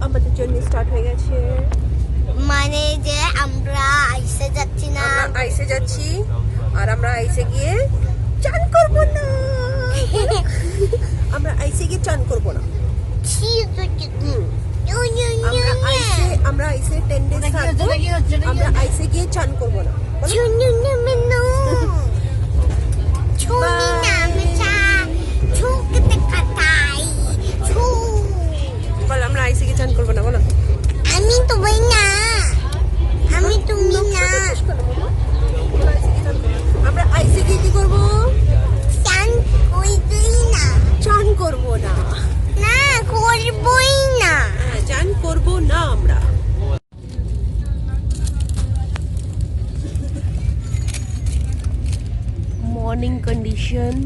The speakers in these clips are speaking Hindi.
আমাদের জন্য স্টার্ট হয়ে গেছে, মানে যে আমরা আইসে যাচ্ছি না, আমরা আইসে যাচ্ছি আর আমরা আইসে গিয়ে চান করবো না। আমরা আইসে গিয়ে চান করবো না। আমরা আইসে 10 days থাকবো, আমরা আইসে গিয়ে চান করবো না। বল আমরা আইসে গিয়ে চান করবো না, বলো। আমি তুমি না, আমি তুমি না, আমরা আইসে গিয়ে কি করবো? চান করবই না, চান করবো না, না করবই না, চান করবো না আমরা। Morning condition,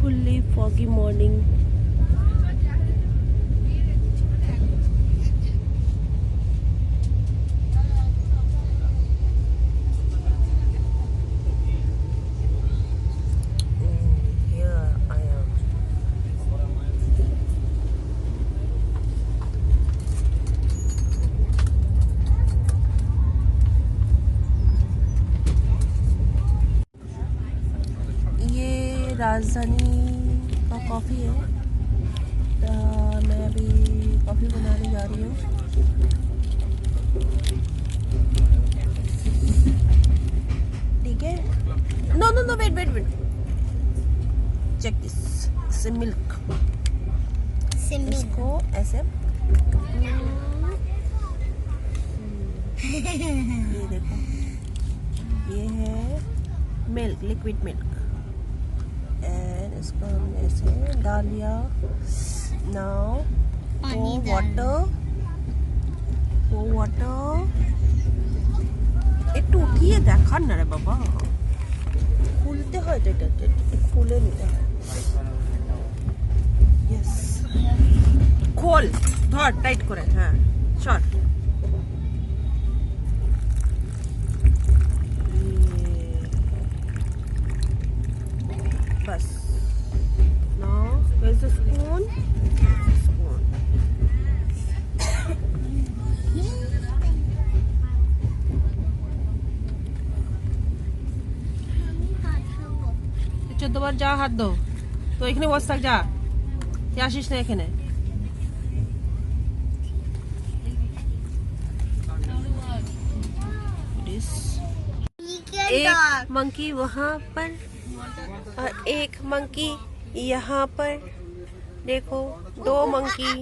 fully foggy morning. Here I am. ये राजधानी का कॉफ़ी है। मैं अभी कॉफ़ी बनाने जा रही हूँ। ठीक है, no no no, wait wait wait, check this, say milk, इसको ऐसे ये देखो, ये है मिल्क, लिक्विड मिल्क, एंड इसको हमने ऐसे डाल लिया। नाउ वाटर একটু উঠিয়ে দেখান না রে বাবা, খুলতে হয় তো, এটা খুলে নিতে হয়। ইয়েস, খোল, ধর টাইট করে, হ্যাঁ সর। बस now where's the spoon? Spoon. চোদ্দবার যা হাত দো, তো এখানে বস থাক, যা আসিস না এখানে। एक मंकी वहाँ पर और एक मंकी यहाँ पर, देखो 2 monkey.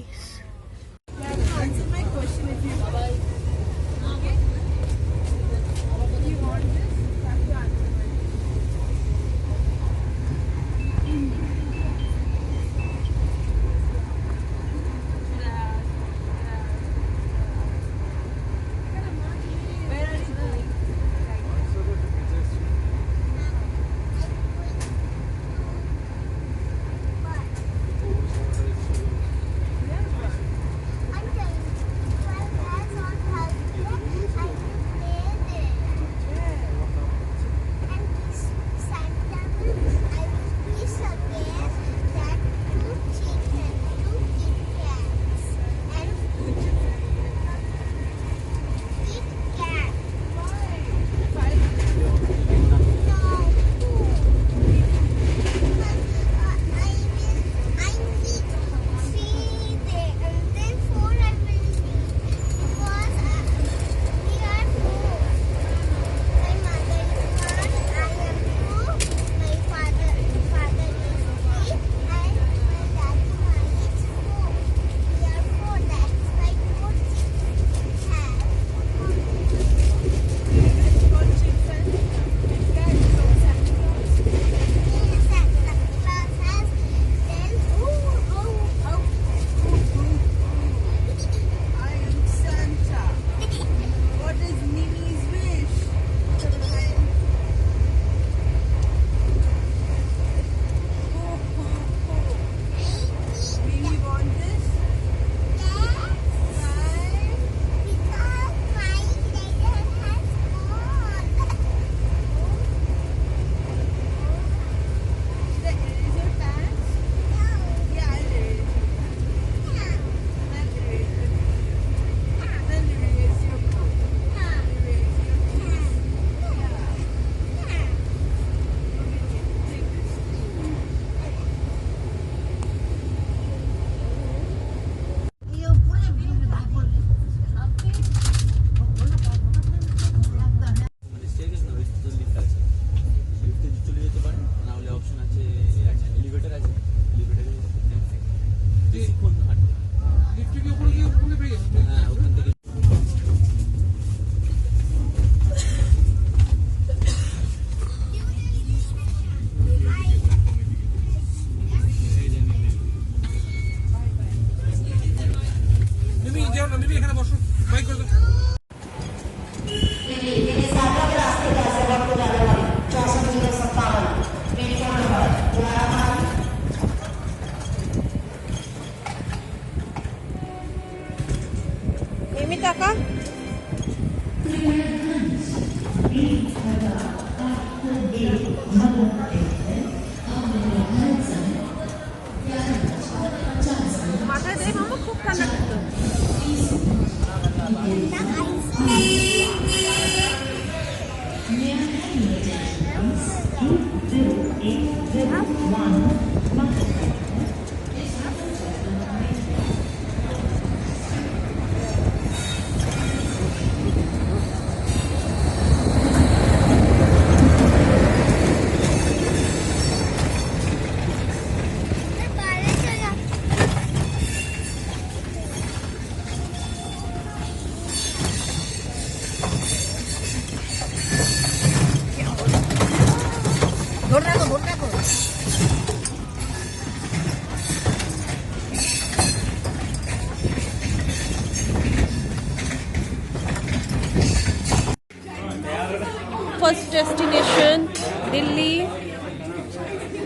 First destination, Delhi.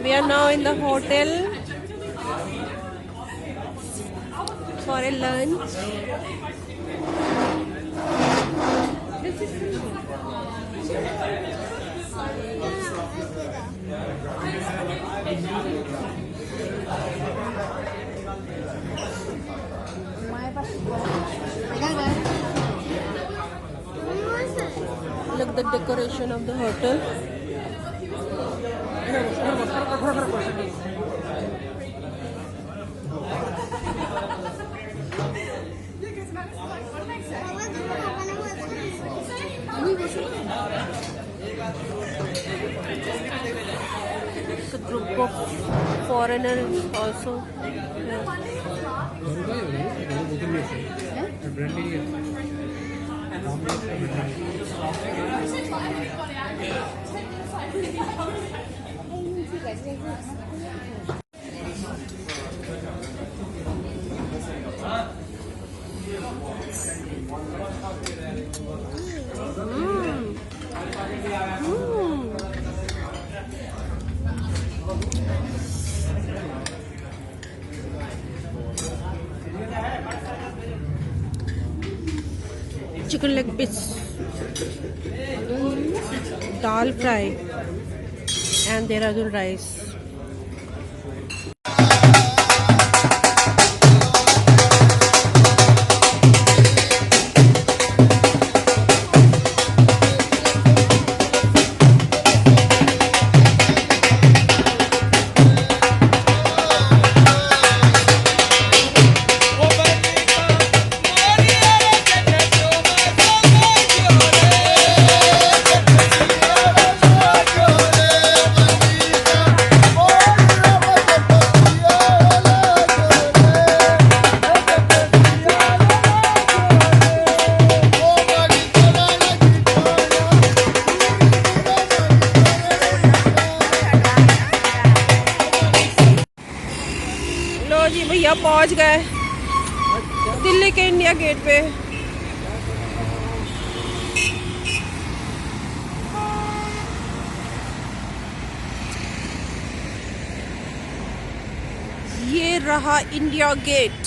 We are now in the hotel for a lunch. Look the decoration of the hotel. It's a group of foreigners also. Chicken leg piece, dal fry, and Dehradun rice. लो जी भैया पहुंच गए दिल्ली के इंडिया गेट पे। ये रहा इंडिया गेट।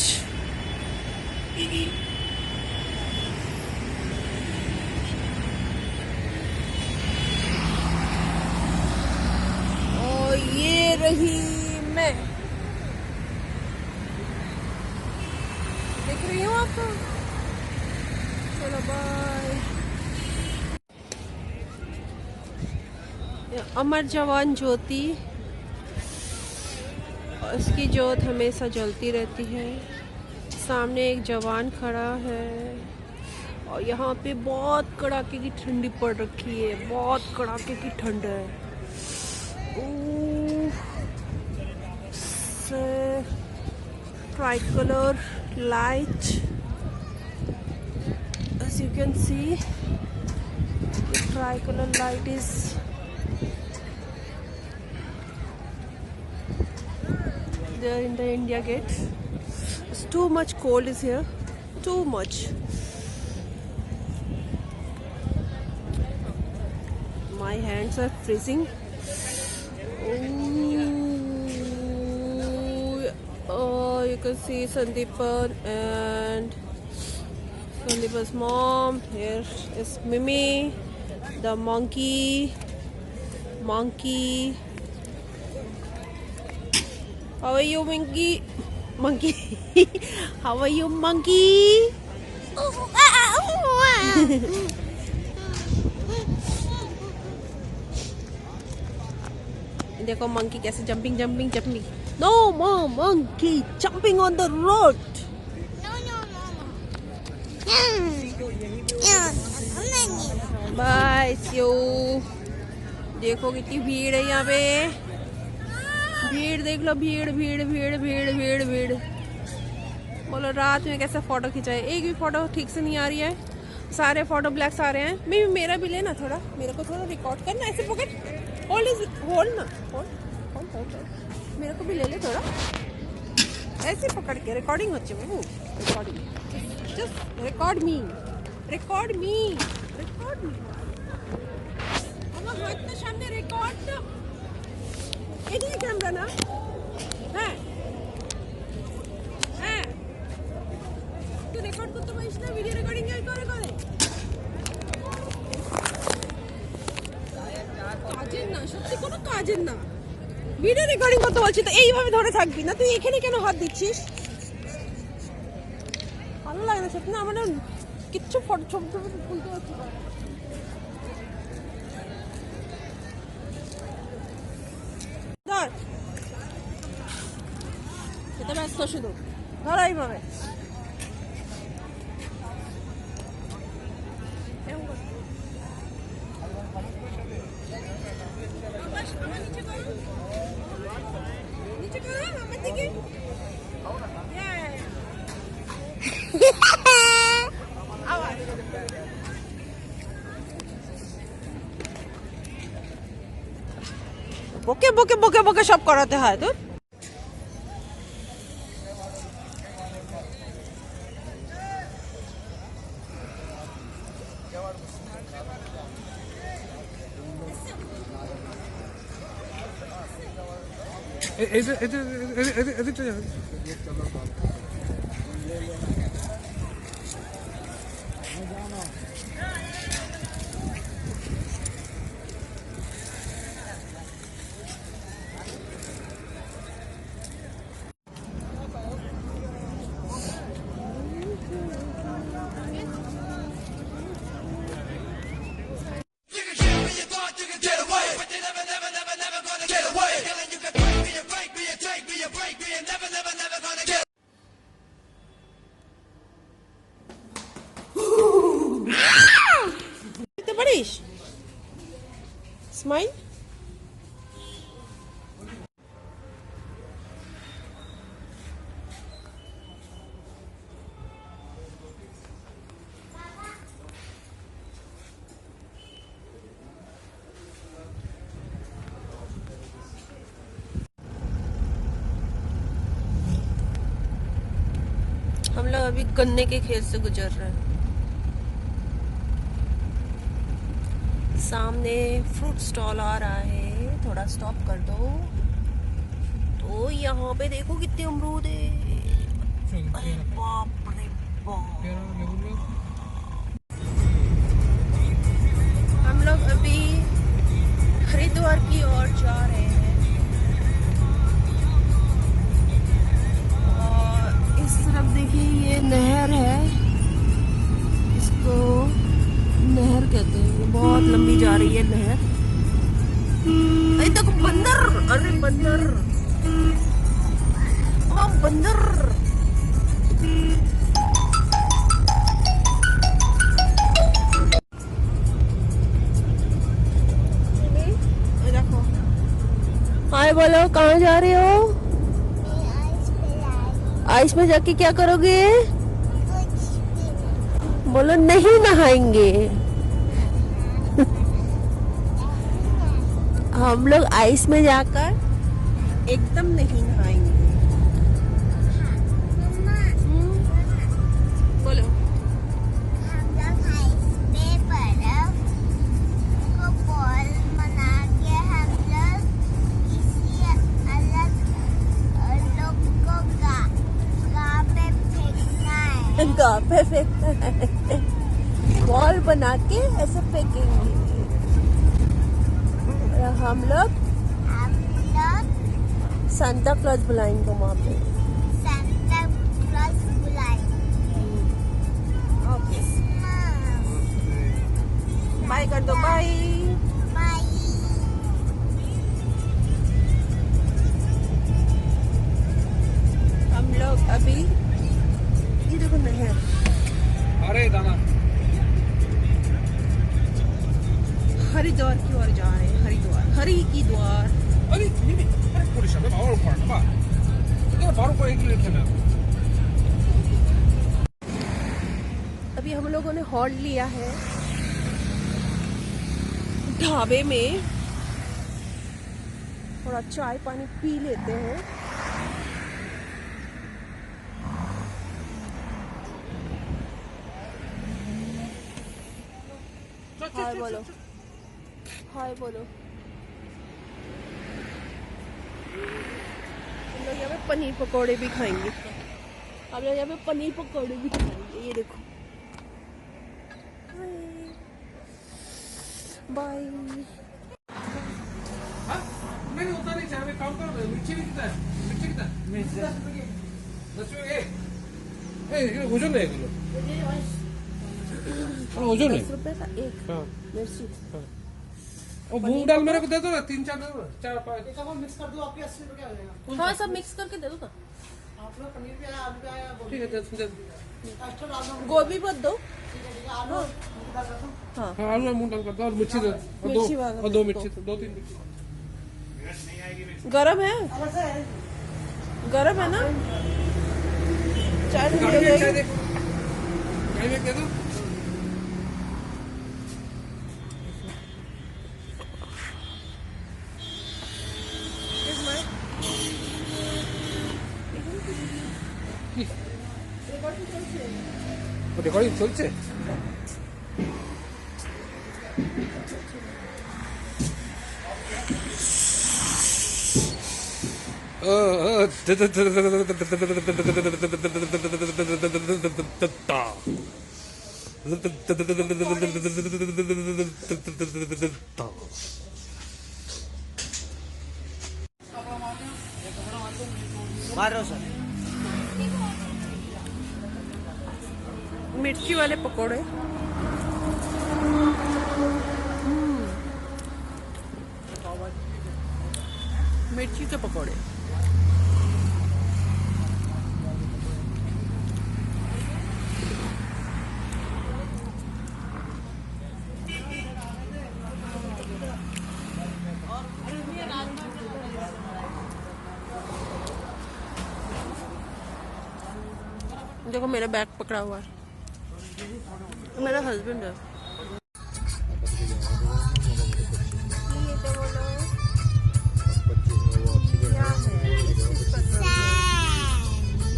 और ये रही मैं, देख रही हूँ आपको। चलो बाय। अमर जवान ज्योति, उसकी जोत हमेशा जलती रहती है। सामने एक जवान खड़ा है और यहाँ पे बहुत कड़ाके की ठंडी पड़ रखी है, बहुत कड़ाके की ठंड है। Tricolor light, as you can see, the tricolor light is there in the India gate. It's too much cold is here, too much. My hands are freezing. Oh, you can see Sandeepan and Sandeepan's mom. Here is Mimi, the monkey. How are you, monkey? How are you, monkey? देखो मंकी कैसे jumping jumping jumping. No monkey jumping on the road. Bye you. देखो कितनी भीड़ है यहाँ पे। भीड़ देख लो, भीड़ भीड़ भीड़ भीड़ भीड़ भीड़। बोलो रात में कैसे फोटो खिंचाए, एक भी फोटो ठीक से नहीं आ रही है, सारे फोटो ब्लैक्स आ रहे हैं। मैं मेरा भी लेना थोड़ा, मेरे को थोड़ा रिकॉर्ड करना, ऐसे पकड़, होल्ड ना, होल्ड मेरे को भी ले ले थोड़ा, ऐसे पकड़ के रिकॉर्डिंग होती है बाबू, रिकॉर्डिंग, जस्ट रिकॉर्ड मी, रिकॉर्ड मी, रिकॉर्ड मी। আমার হাত না সামনে রেকর্ড না, এদিকে ক্যামেরা না, হ্যাঁ হ্যাঁ তুই রেকর্ড করতে পারিস না, ভিডিও রেকর্ডিং করে করে কাজের না, সত্যি কোনো কাজের না। ভিডিও রেকর্ডিং করতে বলছি তো এইভাবে ধরে থাকবি না, তুই এখানে কেন হাত দিচ্ছিস? ভালো লাগে না সত্যি না, আমার কিচ্ছু ফটো ছবি ছবি তুলতে পারছি না। ধর এটা ব্যস্ত শুধু ধর এইভাবে। বকে বকে বকে বকে সব করাতে হয় তো। এদিকটা যাবে। পারিস স্মাইল। हम लोग अभी गन्ने के खेत से गुजर रहे हैं। सामने फ्रूट स्टॉल आ रहा है, थोड़ा स्टॉप कर दो तो यहाँ पे देखो कितने अमरूद है। अरे बाप रे बाप। हम लोग अभी हरिद्वार की ओर जा रहे हैं और इस तरफ देखिए ये नहर है, इसको नहर कहते हैं, बहुत लंबी जा रही है नहर। अरे तक बंदर, अरे बंदर, बंदर। देखो हाय बोलो, कहाँ जा रहे हो? आइस में जाके क्या करोगे? बोलो नहीं नहाएंगे। हम लोग आइस में जाकर एकदम नहीं नहाएंगे। बोलो हम लोग आइस में बर्फ को बॉल बना के हम लोग किसी अलग लोग को गाँव पे फेंकना है। गाँव पे फेंकना है, बॉल बना के ऐसे फेंकेंगे। हम लोग सांता क्लॉज बुलाएंगे वहाँ पे, सांता क्लॉज बुलाएंगे। ओके बाय कर दो, बाय बाय। अभी हम लोगों ने हॉल्ट लिया है ढाबे में, थोड़ा चाय पानी पी लेते हैं। हाय बोलो, हाय बोलो। हम लोग यहाँ पे पनीर पकौड़े भी खाएंगे। हम लोग यहाँ पे पनीर पकौड़े भी खाएंगे। ये देखो, बाय। नहीं होता नहीं चाहिए, काम करो। मिर्ची भी कितना है? मिर्ची कितना है? मिर्ची 10 रुपये। ये ओजन है किलो। ओजन है 10 रुपए का एक मिर्ची। और मूंग दाल मेरे को दे दो ना, 3-4 दे दो, 4-5 मिक्स कर दो, आपके 80 रुपए का हो जाएगा। हाँ, सब मिक्स करके दे दो ना। आप लोग पनीर भी आया, आलू भी आया, ठीक है, दे दो। एक्स्ट्रा डाल दो। गोभी मत दो। आलू मूंग दाल कर दो। हाँ, हाँ, आलू और मूंग दाल कर दो, और मिर्ची दो, मिर्ची वाला और 2 मिर्ची, 2-3 मिर्ची। गरम है, अलग से है। गरम है ना? चाय ठंडी हो चाय जाएगी। दे, चाय में दे दो। রেকর্ডিং চলছে? मारो सर। मिर्ची वाले पकोड़े। मिर्ची के पकोड़े। देखो मेरा बैग पकड़ा हुआ है, मेरा हस्बैंड है। ये तो बोलो क्या है?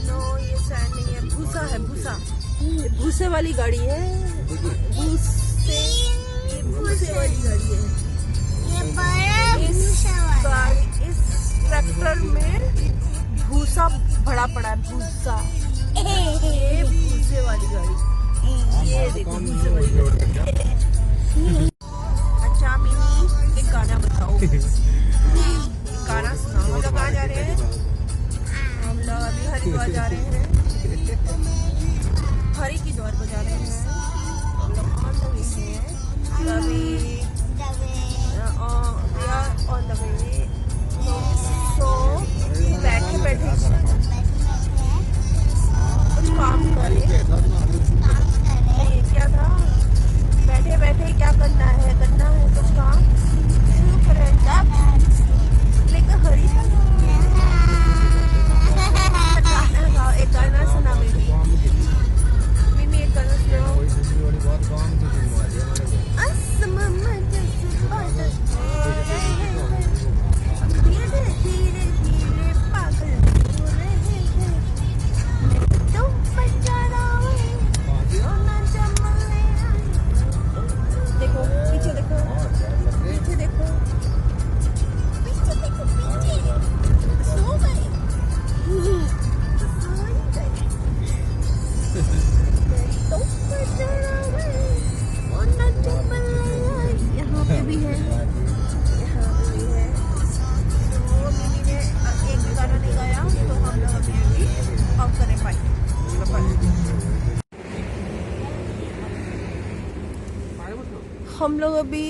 नो, ये सैंड नहीं है, भूसा है, भूसा। ये भूसे वाली गाड़ी है। भूसे, ये भूसे वाली गाड़ी है। ये बड़ा इस भूसा वाला। गाड़ी, इस ट्रैक्टर में भूसा भरा पड़ा है, भूसा। ये भूसे वाली गाड़ी, ये देखो भूसे वाली गाड़ी। अच्छा मिनी, एक गाना बताओ, गाना सुनाओ। हम लोग कहाँ जा रहे हैं? हम लोग अभी हरिद्वार जा रहे हैं, हरि की द्वार को जा रहे हैं। हम लोग ऑन द वे हैं, अभी we are on the way। so बैठे बैठे कुछ काम करें। ये क्या था? बैठे बैठे क्या करना है कुछ काम शुरू करें। तब लेकर हरी गाना गाओ, एक गाना सुना मिमी, एक गाना सुनाओ। धीरे धीरे धीरे पागल हो रहे हैं, तुम देखो पीछे, देखो पीछे, देखो पीछे, देखो पीछे। सो गए, यहाँ पे भी है, यहाँ पे भी है। तो मिमी ने एक गाना नहीं गाया, तो हम लोग अभी ऑफ करें पाए। हम लोग अभी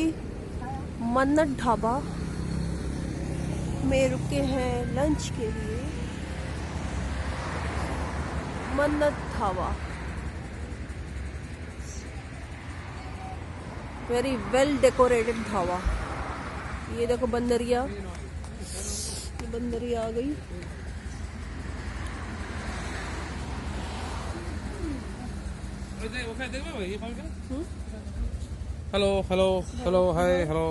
मन्नत ढाबा में रुके हैं लंच के लिए। मन्नत dhaba very well decorated dhaba. ये देखो बंदरिया, बंदरी आ गई। Hello hello hello hi hello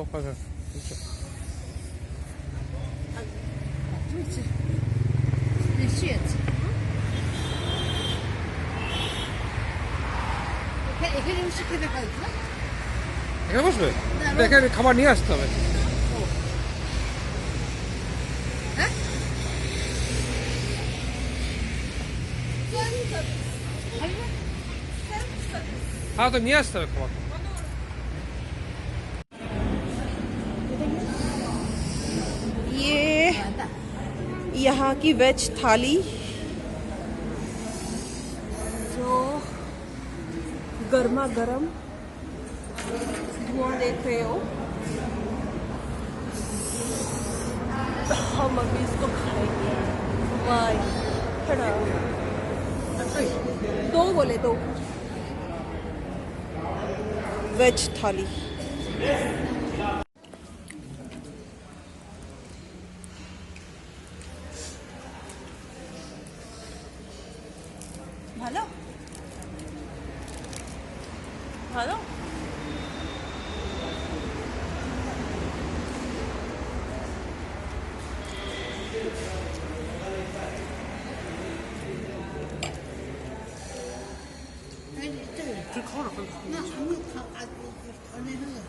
এখানে বসে খেতে পারি না? এখানে বসবে? এখানে খাবার নিয়ে আসতে হবে। हाँ तो নিয়ে আসতে হবে খাবার। ये यहाँ की वेज थाली जो गर्मा गर्म धुआं देख रहे हो, हम अभी इसको खाएंगे। वाह, खड़ा दो बोले तो वेज थाली। ভালো ভালো না আমি অনেক হলো।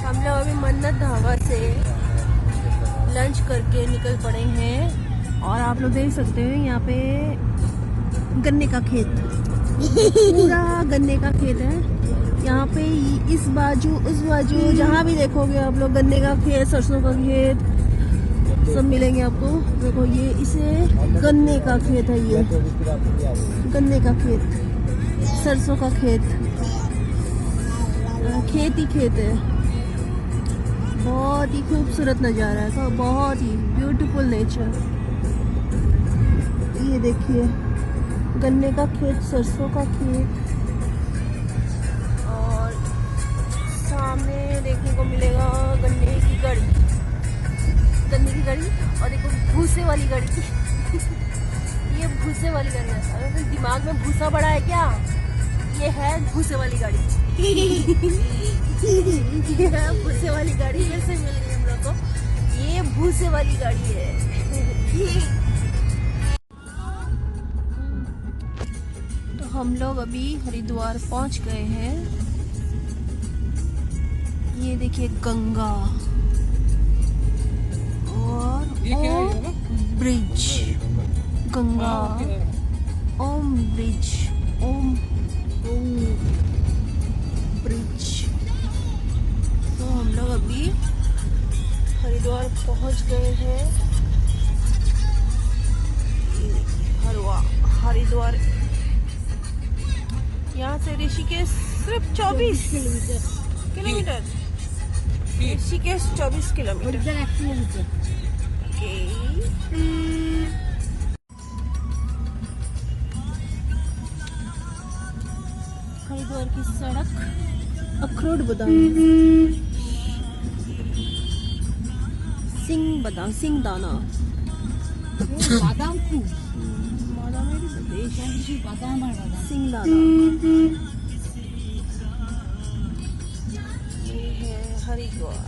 हम लोग अभी मन्नत ढाबा से लंच करके निकल पड़े हैं और आप लोग देख सकते हैं यहाँ पे गन्ने का खेत, पूरा गन्ने का खेत है। यहाँ पे इस बाजू उस बाजू जहाँ भी देखोगे आप लोग गन्ने का खेत, सरसों का खेत सब मिलेंगे आपको। देखो ये इसे गन्ने का खेत है, ये गन्ने का खेत, सरसों का खेत, खेत ही खेत है। बहुत ही खूबसूरत नज़ारा है, तो बहुत ही ब्यूटीफुल नेचर। ये देखिए गन्ने का खेत, सरसों का खेत, और सामने देखने को मिलेगा गन्ने की गड़ी, गन्ने की गड़ी, और देखो भूसे वाली गड़ी। ये भूसे वाली गड़ी है। अगर दिमाग में भूसा बड़ा है क्या, ये है भूसे वाली गाड़ी। ये है भूसे वाली गाड़ी, कैसे मिल गई हम लोग को? ये भूसे वाली गाड़ी है। तो हम लोग अभी हरिद्वार पहुंच गए हैं। ये देखिए गंगा और ओम ब्रिज, गंगा ओम ब्रिज, ओम ब्रिज। तो हम लोग अभी हरिद्वार पहुंच गए हैं। ये देखिए हरिद्वार यहाँ से ऋषिकेश सिर्फ 24 kilometre, Rishikesh 24 kilometre. Okay, Haridwar की सड़क अखरोट बादाम, सिंह दाना, বাদাম খুব बादामेर देश, বাদাম আর বাদাম। सिंह दाना। ये है हरिद्वार।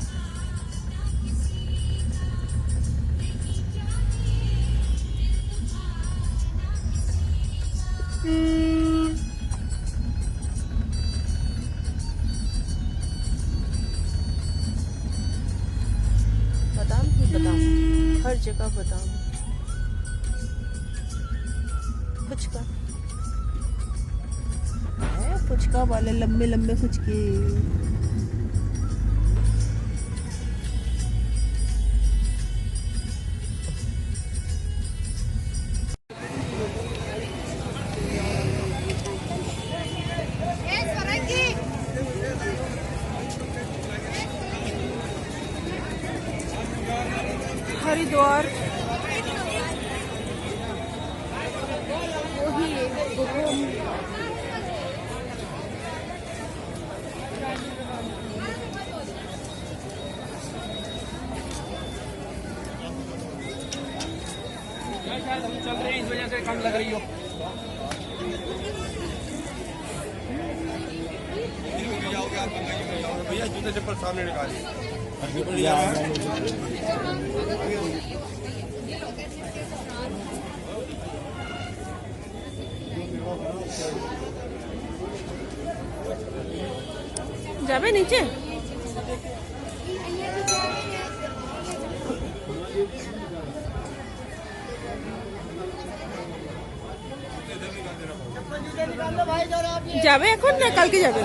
बादाम ही बादाम, हर जगह बादाम। फुचका है, फुचका वाले लंबे लंबे फुचके। हरिद्वार वही शायद हम चल रहे हैं, इस वजह से कम लग रही हो। भैया जूते चप्पल सामने निकालिए। যাবে নিচে? যাবে এখন না কালকে যাবে?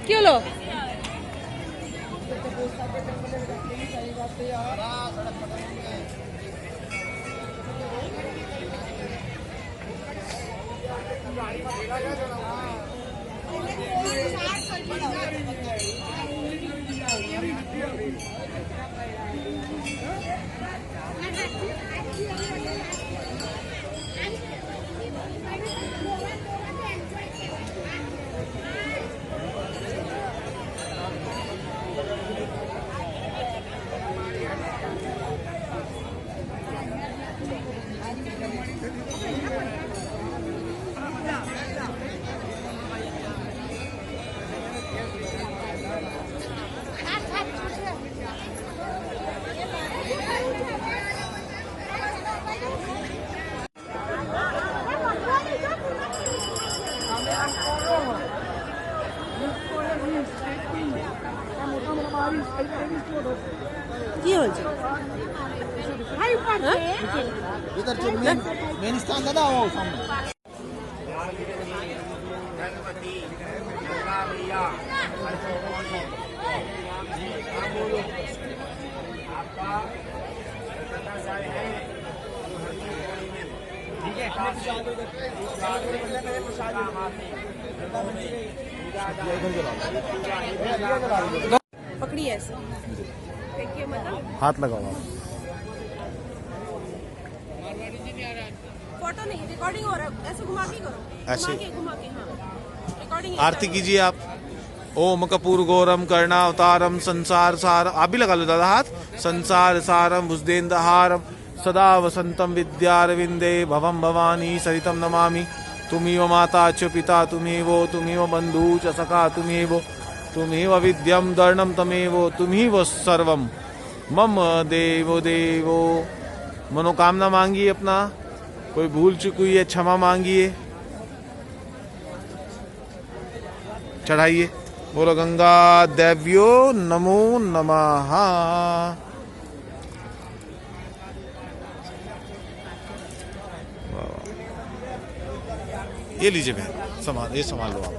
কি হলো? কি হয়েছে? इधर जो मेन स्थान दादा वो सामने। पकड़िए ऐसे, देखिए मतलब हाथ लगाओ। फोटो नहीं, रिकॉर्डिंग हो रहा है, ऐसे घुमा के करो, ऐसे? घुमा के हाँ, रिकॉर्डिंग। आरती कीजिए आप। ओम कपूर गौरम कर्णावतारम संसार सार, आप भी लगा लो दादा हाथ। संसार सारम भुजदेन्द्रहारम सदा वसंतम विद्यारविंदे भवम भवानी सरितम नमामि। तुमीव माता च पिता तुमीव, तुमीव बंधु च सखा तुमीव, तुमीव विद्यम दर्णम तमेव, तुमीव सर्वम मम देवो देवो। मनोकामना मांगिए अपना, कोई भूल चूक हुई है क्षमा मांगिए, चढ़ाइए। बोलो गंगा देव्यो नमो नमः। ये लीजिए बहन, संभाल, ये संभाल लो आप।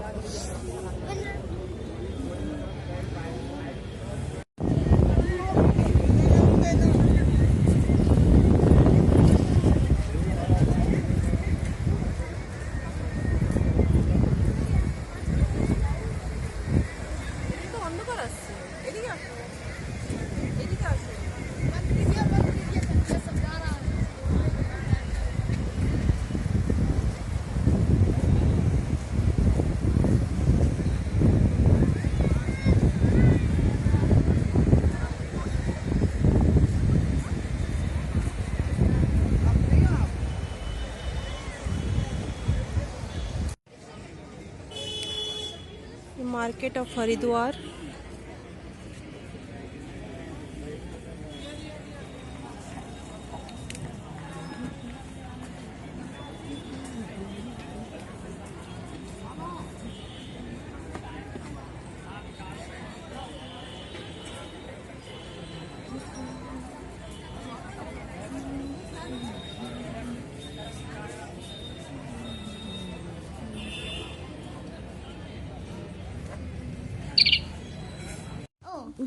Market of Haridwar.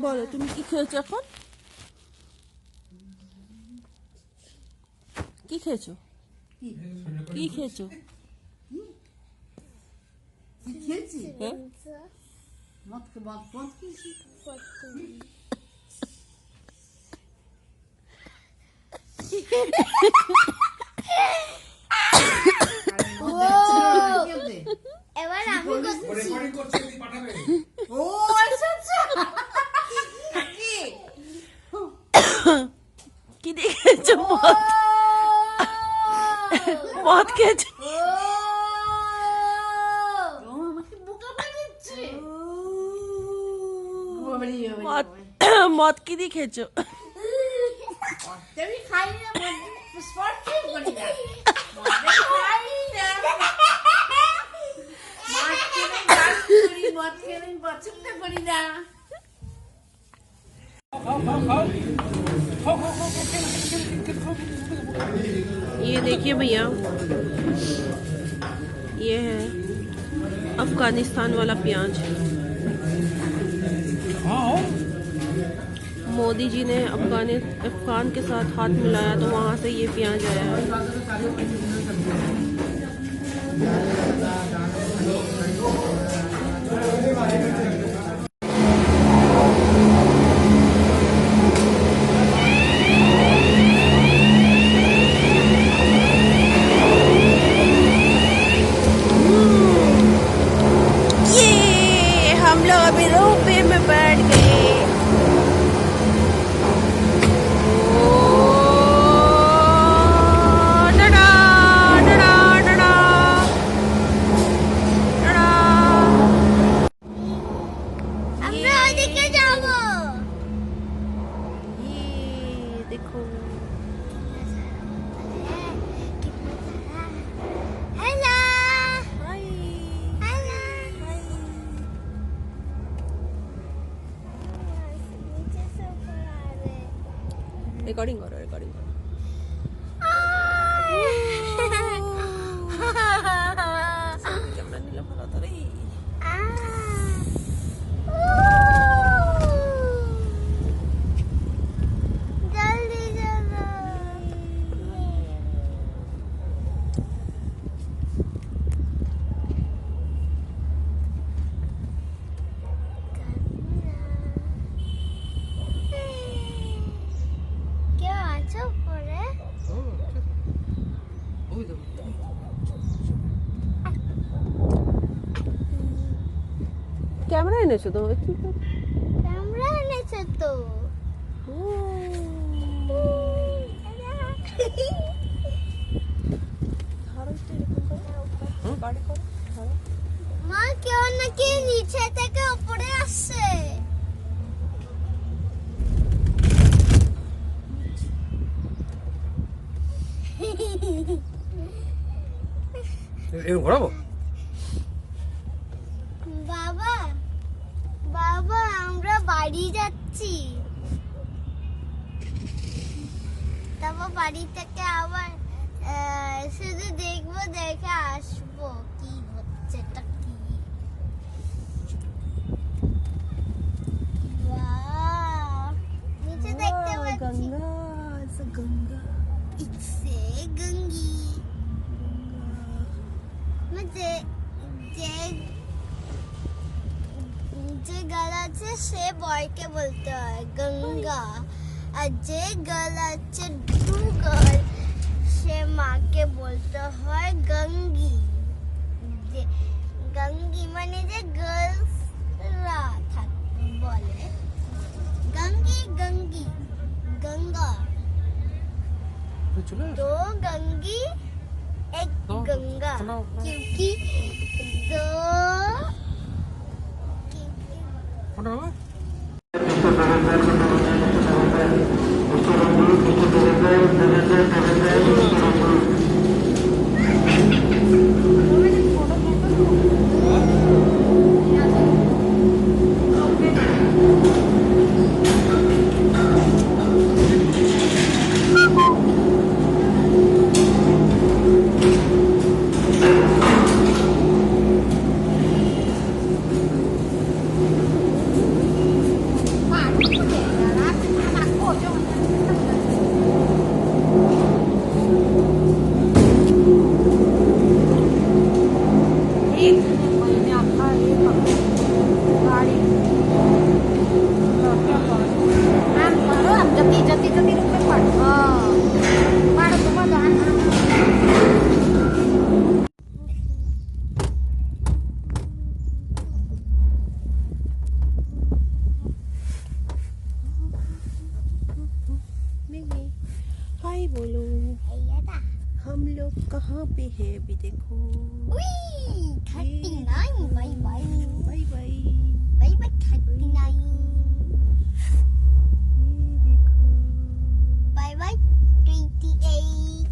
বলো তুমি কি খেয়েছো এখন? কি খেয়েছো? কি খেয়েছো? খেয়েছি হ্যাঁ মদ খেয়েছি। এবার আমি করছি রেকর্ডিং করছে তুই পাঠাবে ও আচ্ছা আচ্ছা কি কি দেখেছো মদ খেয়েছো ও আমাকে বোকা বানাচ্ছে মদ মদ কি দিয়ে খেয়েছো আমি খাই না স্পর্শ করি না খাই না মদ খেলে পছন্দ করি না ये देखिए भैया ये है अफगानिस्तान वाला प्याज मोदी जी ने अफगान के साथ हाथ मिलाया तो वहाँ से ये प्याज आया है ये हम लोग अभी रोपवे में बैठ गए ओ, डडा, डडा, डडा, डडा। আমরা ওদিকে যাব ये देखो হ্যালো हाय হ্যালো रिकॉर्डिंग करो रिकॉर्डिंग करो कैमरा नीला भरा तो रही জলদি চলো কেউ আছো পরে ওই দেখো कैमरा এনেছো তো আমরা এনেছো তো মা কেউ নাকি নিচে থেকে উপরে আসছে এরকম ঘোরাবো বাবা বাবা আমরা বাড়ি যাচ্ছি তারপর বাড়ি থেকে আবার শুধু দেখবো দেখে আসবো কি হচ্ছে এটা কি বাহ, নিচে দেখতে পাচ্ছি गंगा इससे गंगी मुझे जे যে গাল আছে সে বয়কে বলতে হয় গঙ্গা আর যে গাল আছে ডুগাল সে মাকে বলতে হয় গঙ্গি গঙ্গি মানে যে গার্লসরা থাকে বলে गंगी गंगी गंगा চলে दो गंगी एक तो गंगा सुनाओ, सुनाओ। क्योंकि दो ফোনটা বাবা कहाँ पे है अभी देखो। Whee! 39. Bye bye. Bye bye. Bye bye 39. ये देखो। Bye bye 28.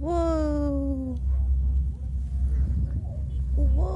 वो वो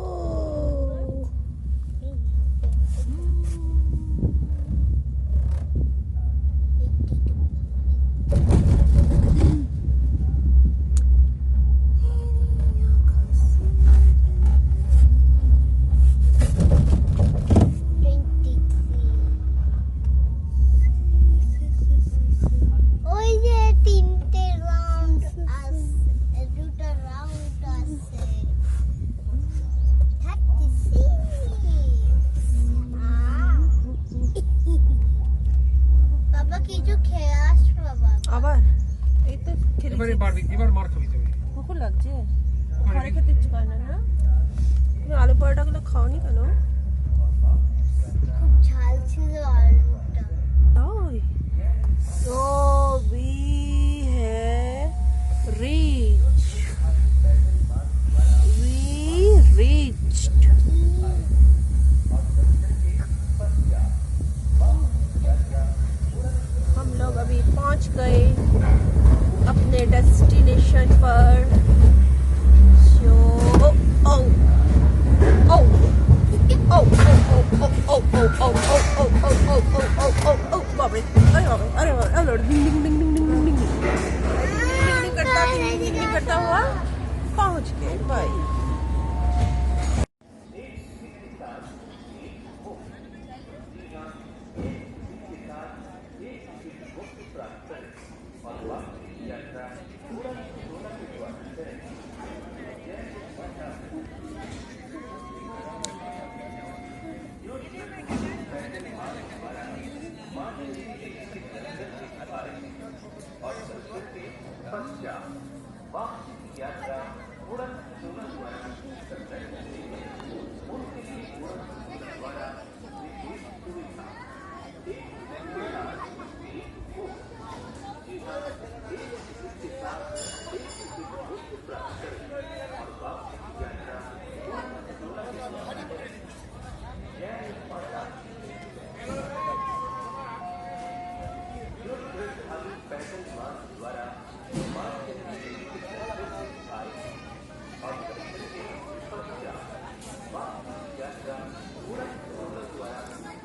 ওই যে তিনটে রাউন্ড আছে, দুটো রাউন্ড আছে। 36 বাবা কিছু খেয়ে আসবো বাবা। আবার এই তো এবারে মারবি, এবার মার খাবি তুমি। ভুক লাগছে, ঘরে খেতে ইচ্ছে করে না না? তুমি আলু পরোটাগুলো খাওনি কেন? খুব ঝাল ছিল আলুটা। তাই तो we have reached हम लोग अभी पहुंच गए अपने डेस्टिनेशन पर। जो ओ ओ बाप रे, अरे अरे अरे डिंग डिंग डिंग डिंग डिंग डिंग डिंग करता हुआ पहुंच गए भाई।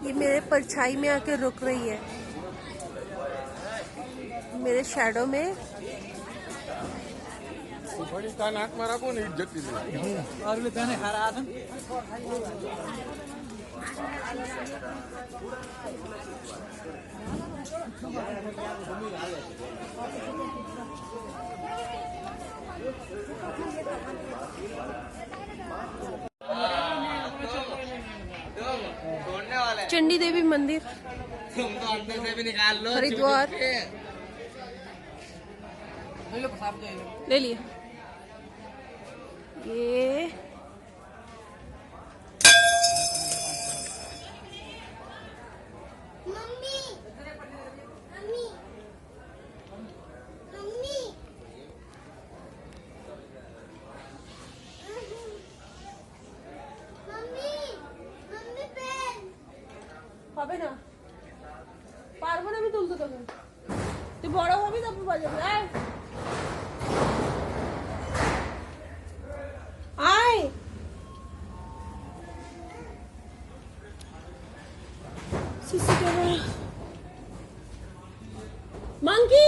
ये मेरे परछाई में आके रुक रही है, मेरे शैडो में। चंडी देवी मंदिर हरिद्वार ले लिया। ये mummy mummy mummy mummy mummy pen হবে না, পারবো না আমি তুলতে তখন। তুই বড় হবি তারপর বাজাবি। আয় সিসি ক্যামেরা। मंकी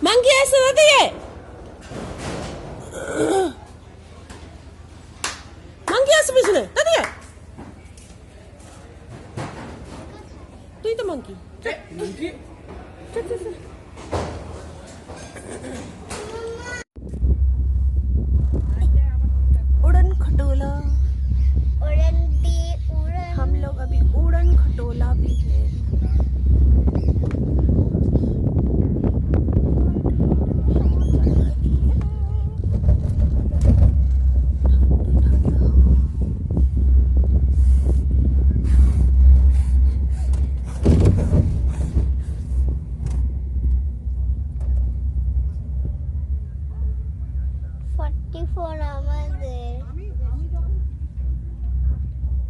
मंकी ऐसे होती है। मंकी ऐसे पिछले होती है। तू ही तो मंकी। चल चल चल। उड़न खटोला, हम लोग अभी उड़न खटोला भी है। 44 আমাদের।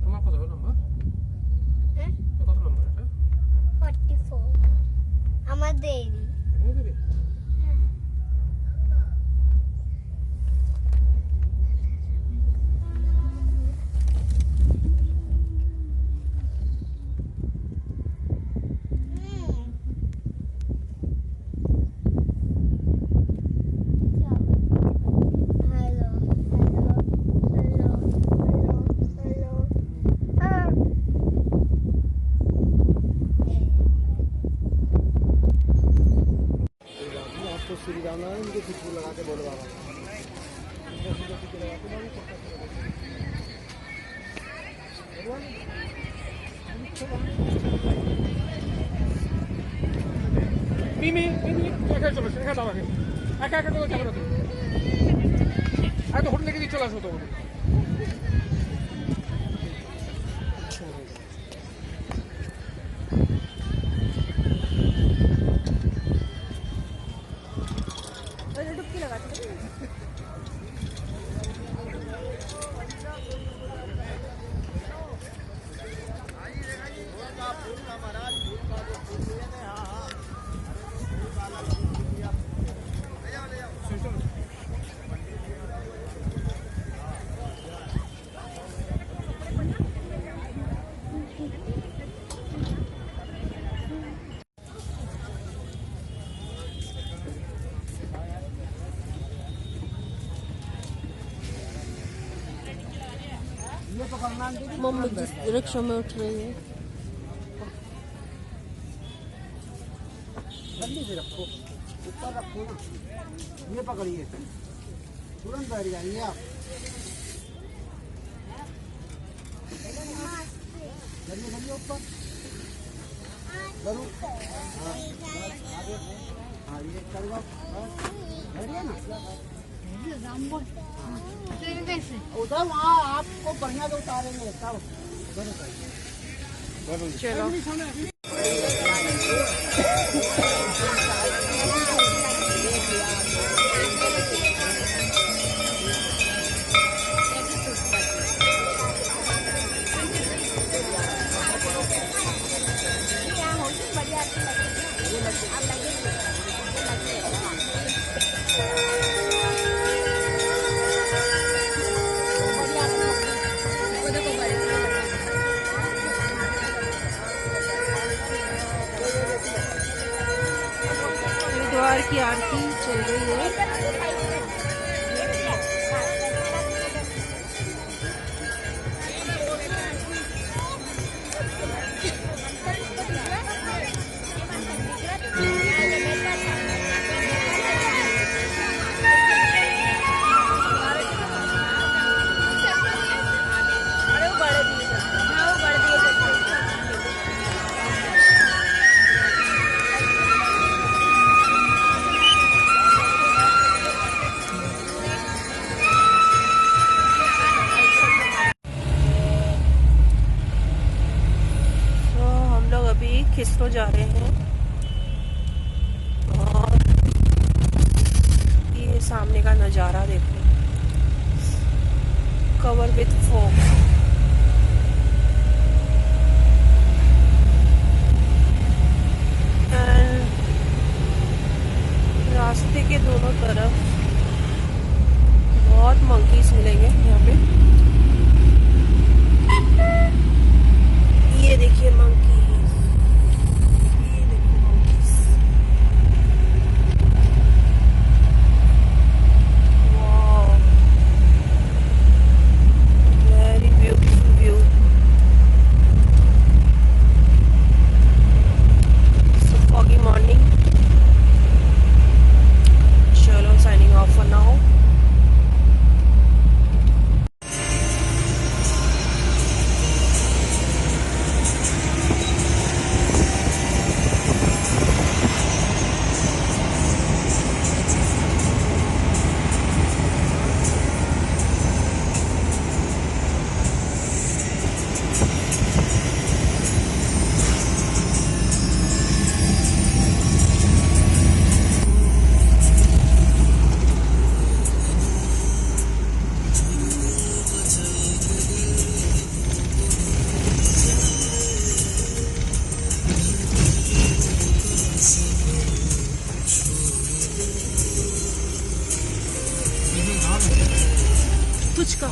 তোমার কত নম্বর? হ্যাঁ কত নম্বর এটা? 44 আমাদের। আমাদের হ্যালো হ্যালো হ্যালো आपको श्री राम नारायण के खुशबू लगा के बोलो बाबा মিমি একা চলো একা দাও আগে একা একা করে চালাবে তুমি আগে হোটেল থেকে চলে আসো তো मम्मी जिस रिक्शा में उठ रही है। जल्दी से रखो ऊपर रखो ना ये पकड़िए तुरंत बैठ जाएंगे आप जल्दी जल्दी ऊपर जरूर हाँ आगे हाँ ये करो बैठिए ना उधर वहाँ आपको बढ़िया से उतारेंगे सब चलो हरिद्वार की आरती चल रही है। खिसरो जा रहे हैं और ये सामने का नज़ारा देखो, कवर विथ फॉग। एंड रास्ते के दोनों तरफ बहुत मंकीज मिलेंगे यहाँ पे। ये देखिए मंकी, पुचका।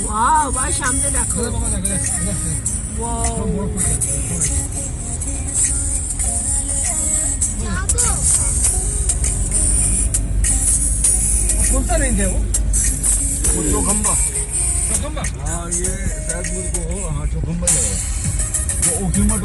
वाव, बाय सामने देखो। वाव, बोलता नहीं थे वो चौखंबा। चौखंबा। हाँ ये शायद मेरे को हाँ चौखंबा लगा वो ओखीमठ।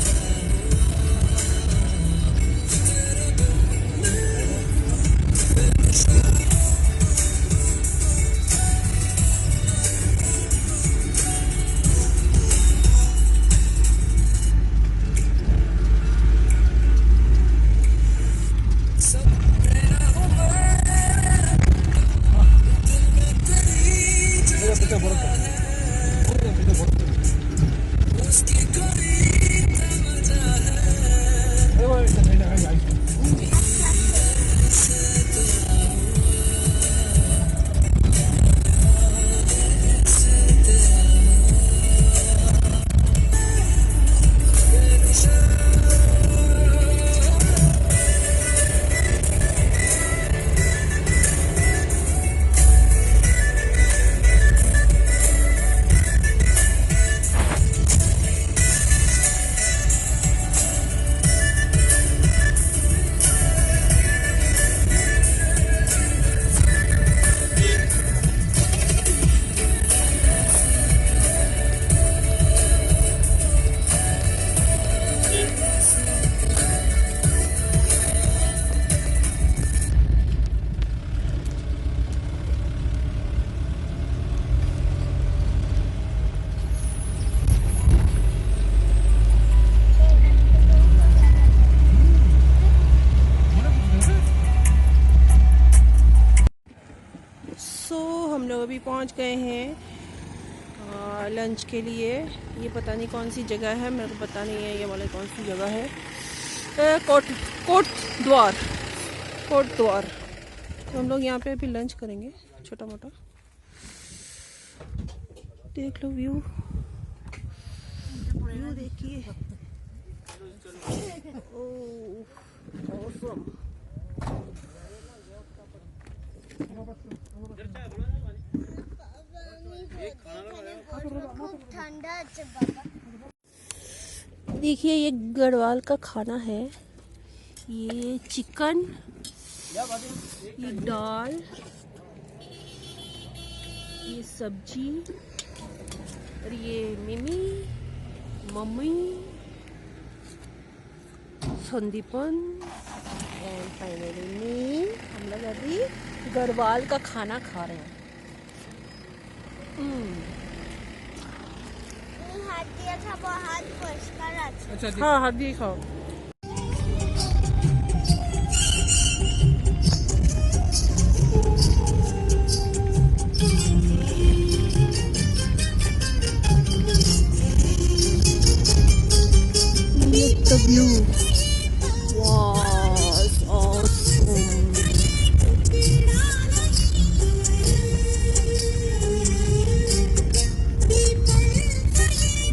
हम लोग अभी पहुंच गए हैं लंच के लिए। ये पता नहीं कौन सी जगह है, मेरे को पता नहीं है ये वाले कौन सी जगह है। कोट द्वार। तो हम लोग यहाँ पे अभी लंच करेंगे छोटा मोटा। देख लो व्यू देखिए। ठंडा है बाबा। देखिए ये गढ़वाल का खाना है। ये चिकन, ये दाल, ये सब्जी और ये मम्मी संदीपन और फाइनली मी। हम लोग अभी गढ़वाल का खाना खा रहे हैं। हाथ दिया था वो हाथ परिष्कार আছে। अच्छा ठीक हाँ, हाथ दिए खाओ। The view was awesome.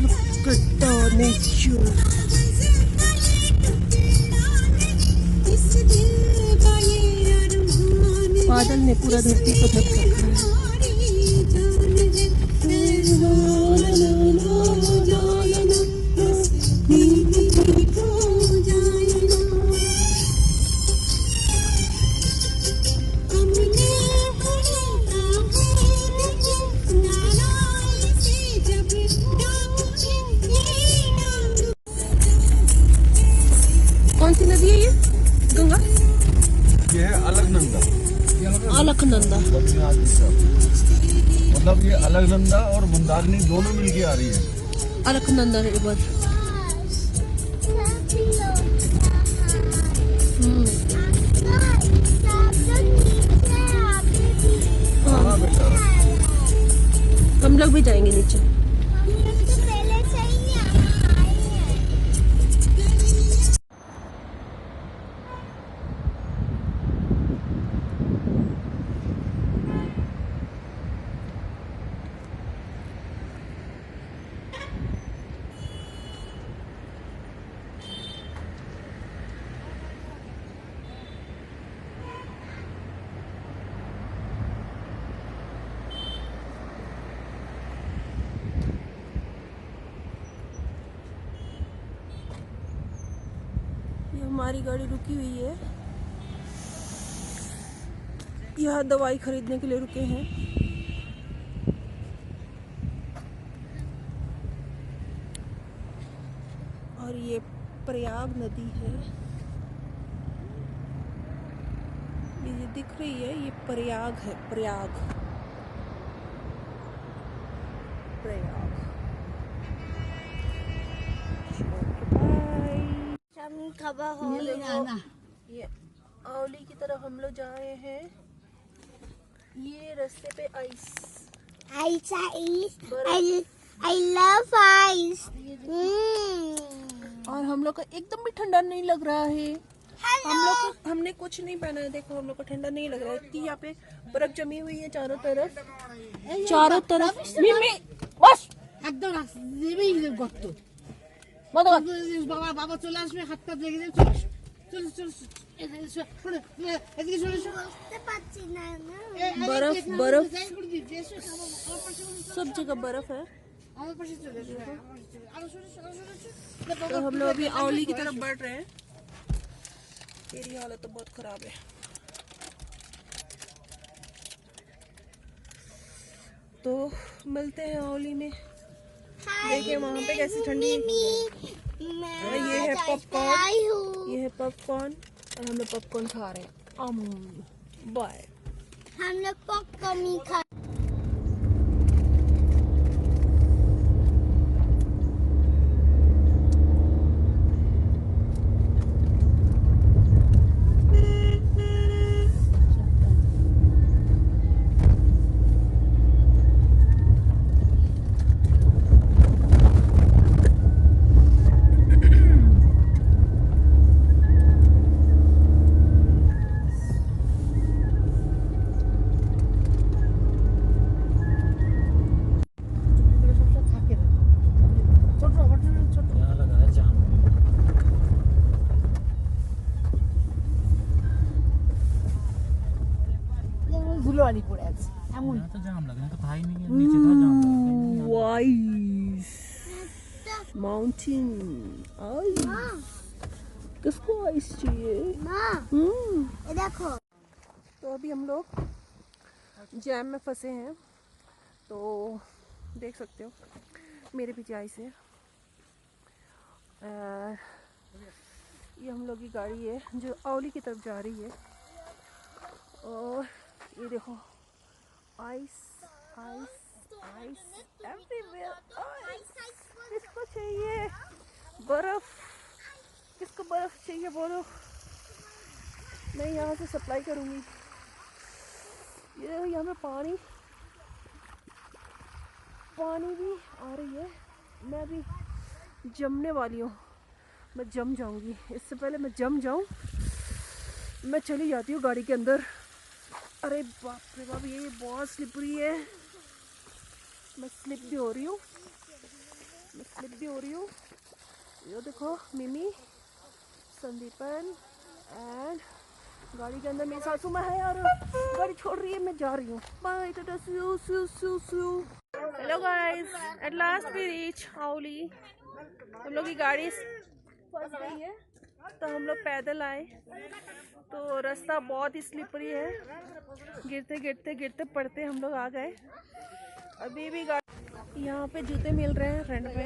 Look at the nature. बादल ने पूरा धरती को ढक रखा है। कौन सी नदी है ये? गंगा? ये है अलकनंदा। अलकनंदा। मतलब ये अलकनंदा और मंदाकिनी दोनों मिलके आ रही है। अलकनंदा रिवर। हाँ बेटा। हम लोग भी जाएंगे नीचे। पहले से ही आए हैं। ये हमारी गाड़ी रुकी हुई है। यहाँ दवाई खरीदने के लिए रुके हैं। और ये प्रयाग नदी है। ये जो दिख रही है ये प्रयाग है। प्रयाग प्रयाग। शामी खबर हो ये देखो, ये औली की तरफ हम लोग जा रहे हैं। ये रास्ते पे ice. Ice ice I love ice. और हम लोग को एकदम भी ठंडा नहीं लग रहा है। हमने कुछ नहीं पहना है। देखो हम लोग को ठंडा नहीं लग रहा है। इतनी यहाँ पे बर्फ जमी हुई है चारों तरफ। चारों तरफ मिमी बस একদম নেবেই গর্ত बंद कर। বাবা বাবা চলে আসবে হাত পা লেগে যাবে চল চল চল এদিকে চলে এসো বুঝতে পারছি না না। बर्फ बर्फ যাই করে দিচ্ছি এসো আমার পাশে सब जगह बर्फ है। আমার পাশে চলে এসো আরো সরে तो हम लोग अभी औली की तरफ बढ़ रहे हैं। तेरी हालत तो बहुत खराब है। तो मिलते हैं औली में। देखिए वहाँ पे कैसी ठंडी। मैं ये है आज पॉपकॉर्न। आई हूँ। ये है पॉपकॉर्न और हम लोग पॉपकॉर्न खा रहे हैं। बाय। हम लोग पॉपकॉर्न ही खा। ধুলোয়ালি পড়ে আছে এমন तो जाम लग रहा है तो था ही नहीं है नीचे था जाम लग रहा है। Vice mountain ice. किसको आइस चाहिए? माँ हम्म। ये देखो। तो अभी हम लोग जैम में फंसे हैं। तो देख सकते हो मेरे पीछे आइस है। ये हम लोग की गाड़ी है जो औली की तरफ जा रही है। और ये देखो आइस आइस आइस एवरीवेयर। किसको चाहिए बर्फ? किसको बर्फ चाहिए बोलो? मैं यहाँ से सप्लाई करूँगी। ये यहाँ पे पानी भी आ रही है। मैं अभी जमने वाली हूँ, मैं जम जाऊँगी। इससे पहले मैं जम जाऊँ मैं चली जाती हूँ गाड़ी के अंदर। अरे बाप रे बाप, ये बहुत स्लिपरी है। मैं स्लिप भी हो रही हूँ। ये देखो मिमी, संदीपन एंड गाड़ी के अंदर मेरी सासू माँ है और गाड़ी छोड़ रही है। मैं जा रही हूँ। Bye tata, see you. Hello guys, at last we reach Auli. हम लोग की गाड़ी फंस गई है तो हम लोग पैदल आए। तो रास्ता बहुत ही स्लिपरी है, गिरते पड़ते हम लोग आ गए। अभी भी यहाँ पे जूते मिल रहे हैं रेंट पे,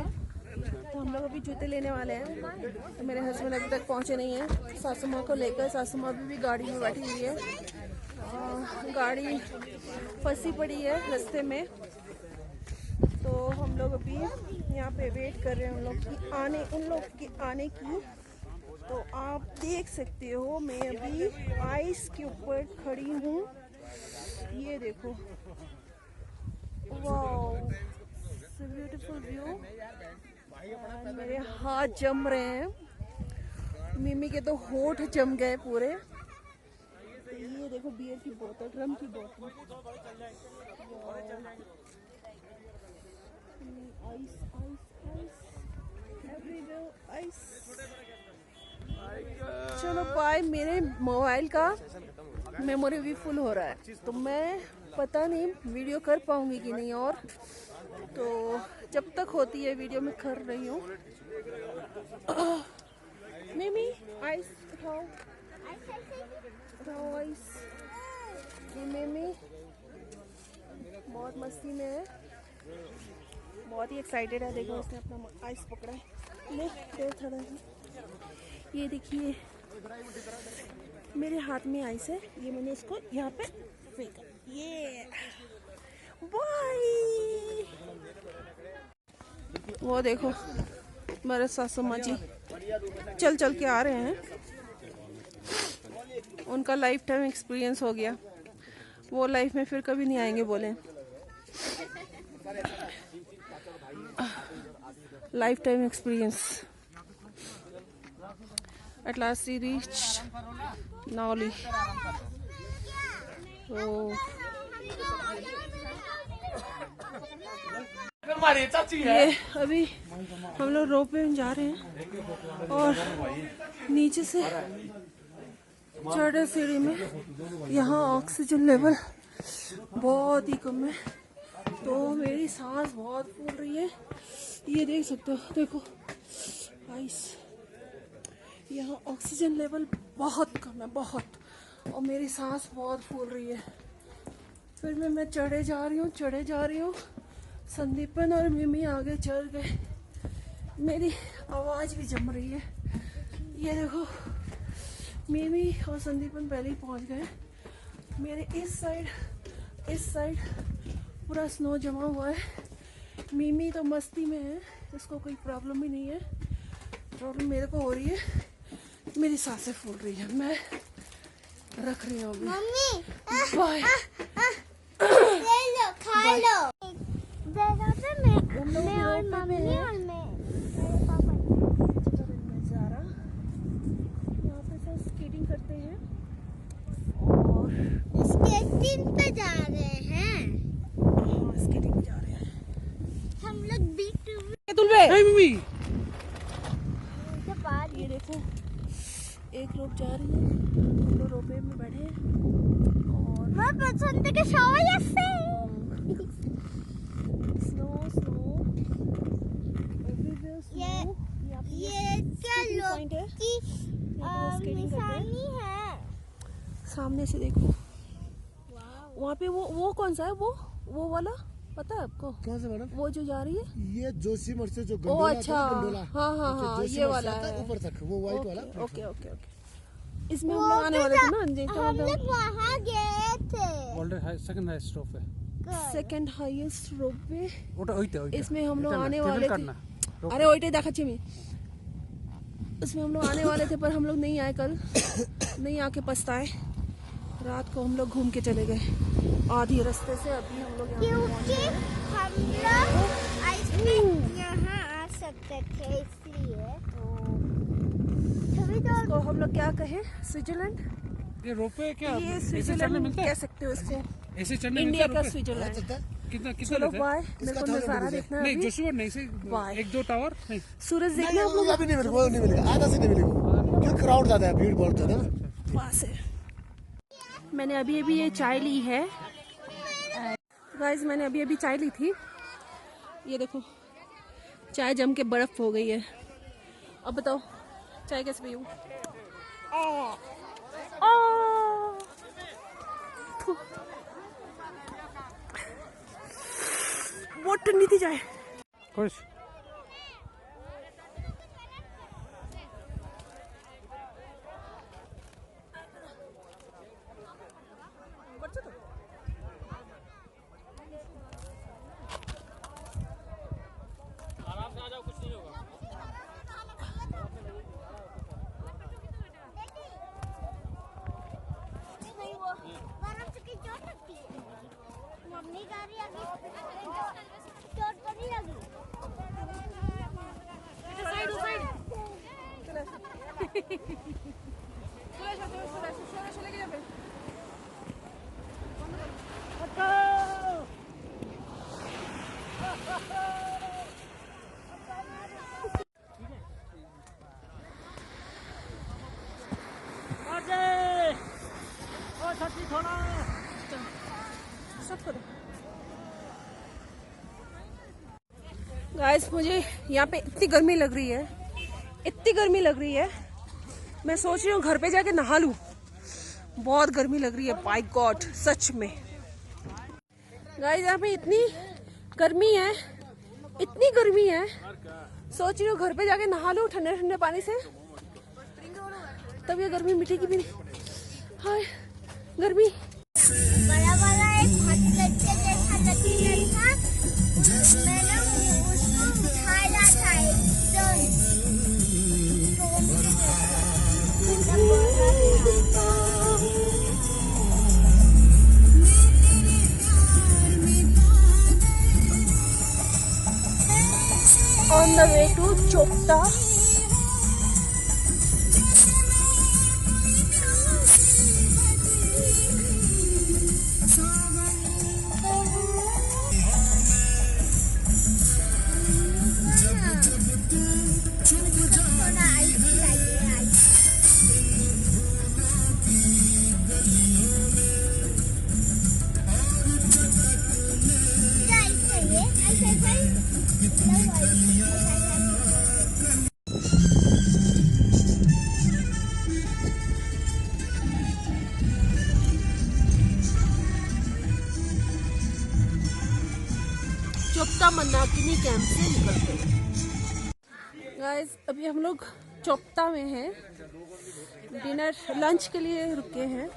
तो हम लोग अभी जूते लेने वाले हैं। तो मेरे हस्बैंड अभी तक पहुँचे नहीं हैं सासू माँ को लेकर। सासू माँ भी गाड़ी में बैठी हुई है। गाड़ी फंसी पड़ी है रास्ते में, तो हम लोग अभी यहाँ पे वेट कर रहे हैं उन लोग की आने की। तो आप देख सकते हो मैं अभी आइस के ऊपर खड़ी हूँ। ये देखो, वाओ, ब्यूटीफुल व्यू। मेरे हाथ जम रहे हैं। मिमी के तो होठ जम गए पूरे। तो ये देखो बियर की बोतल, रम की बोतल, आइस एवरीवेयर आइस। चलो बाय। मेरे मोबाइल का मेमोरी भी फुल हो रहा है, तो मैं पता नहीं वीडियो कर पाऊंगी कि नहीं। और तो जब तक होती है वीडियो में कर रही हूँ। मिमी आइस उठाओ आइस। ये मिमी बहुत मस्ती में है, बहुत ही एक्साइटेड है। देखो उसने अपना आइस पकड़ा है। ले दे थोड़ा सा। ये देखिए मेरे हाथ में आइस है। ये मैंने इसको यहाँ पे फेंका। ये बाय। वो देखो मेरे सासू माँ जी चल के आ रहे हैं। उनका लाइफ टाइम एक्सपीरियंस हो गया, वो लाइफ में फिर कभी नहीं आएंगे बोले। Life time experience. At last we reached Nauli. ये अभी हम लोग रोपवे में जा रहे हैं और नीचे से चढ़ रहे सीढ़ी में। यहाँ ऑक्सीजन लेवल बहुत ही कम है, तो मेरी सांस बहुत फूल रही है। ये देख सकते हो, देखो आइस। यहाँ ऑक्सीजन लेवल बहुत कम है, बहुत। और मेरी सांस बहुत फूल रही है। फिर मैं चढ़े जा रही हूँ। संदीपन और मिमी आगे चढ़ गए। मेरी आवाज़ भी जम रही है। ये देखो मिमी और संदीपन पहले ही पहुँच गए। मेरे इस साइड पूरा स्नो जमा हुआ है। मिमी तो मस्ती में है, इसको कोई प्रॉब्लम ही नहीं है। प्रॉब्लम मेरे को हो रही है, मेरी सांसें फूल रही है। मैं रख रही हूँ अभी। Mummy bye. ले लो, खा लो। जगह पे मैं और मम्मी और मेरे पापा नज़ारा। यहाँ पे सब स्केटिंग करते हैं और स्केटिंग पे जा रहे हैं। स्केटिंग पे जा रहे हैं हम लोग बीच मम्मी। के बाद ये देखो एक लोग जा रही है, हम लोग रोपवे में बैठे हैं और मैं पसंद के शौर्य से स्नो एवरीवेयर स्नो। ये क्या लोग है की स्केटिंग करते हैं। निशानी है। सामने से देखो वहाँ पे वो कौन सा है, वो वाला पता है आपको? कौन सा मैडम? वो जो जा रही है ये जोशीमठ से जो ओ गंडोला अच्छा, हाँ ये वाला है। ऊपर तक वो व्हाइट वाला। ओके। इसमें हम लोग आने वाले थे ना। हम लोग वहाँ गए थे। सेकंड हाईएस्ट स्टॉप है। Second highest ropeway. ওটা ওইটা ওইটা इसमें हम लोग এটা না, आने কেবল वाले কার थे। না। अरे वही देखाची मी। इसमें हम लोग आने वाले थे पर हम लोग नहीं आए कल। नहीं आके पछताए। रात को हम लोग घूम के चले गए आधी रास्ते से। अभी हम लोग यहाँ क्योंकि हम लोग आइसक्रीम यहाँ आ सकते थे इसलिए। तभी तो इसको हम लोग क्या कहें, स्विट्जरलैंड। ये रोपवे क्या ये ऐसे चढ़ने स्विट्जरलैंड मिलता कह है? सकते हो इसको। ऐसे चढ़ने इंडिया मिलता का है रोपवे? स्विट्जरलैंड। कितना कितना चलो लेता है? बाय, मेरे को नजारा देखना है नहीं अभी। जोशुआ नहीं से Bye. एक दो टावर नहीं। सूरज देखना है आप लोग अभी नहीं मिलेगा, वो नहीं मिलेगा, आधा से नहीं मिलेगा क्योंकि क्राउड ज्यादा है, भीड़ बहुत ज्यादा है ना। वहाँ से। मैंने अभी अभी ये चाय ली है गाइस। मैंने अभी अभी चाय ली थी। ये देखो चाय जम के बर्फ हो गई है। अब बताओ चाय कैसे पीऊँ। बहुत ठंडी थी चाय। खुश गरम से की चोट लगती है। मम्मी कह रही है कि चोट तो नहीं लगी। गाइस मुझे यहाँ पे इतनी गर्मी लग रही है, इतनी गर्मी लग रही है। मैं सोच रही हूँ घर पे जाके नहा लूँ। बहुत गर्मी लग रही है बाय गॉड सच में। गाइस यहाँ पे इतनी गर्मी है, इतनी गर्मी है। सोच रही हूँ घर पे जाके नहा लूँ ठंडे ठंडे पानी से, तब ये गर्मी मिटेगी भी नहीं। हाय गर्मी। बड़ा वाला एक हटके जैसा लकीर था। मैंने उसको उठाया था On the way to Chopta। थोड़ा आइस चाहिए, आइस। आइस चाहिए, आइस चोपता मंदाकिनी कैंप से निकलते हैं। गाइस अभी हम लोग चोपता में हैं, डिनर लंच के लिए रुके हैं।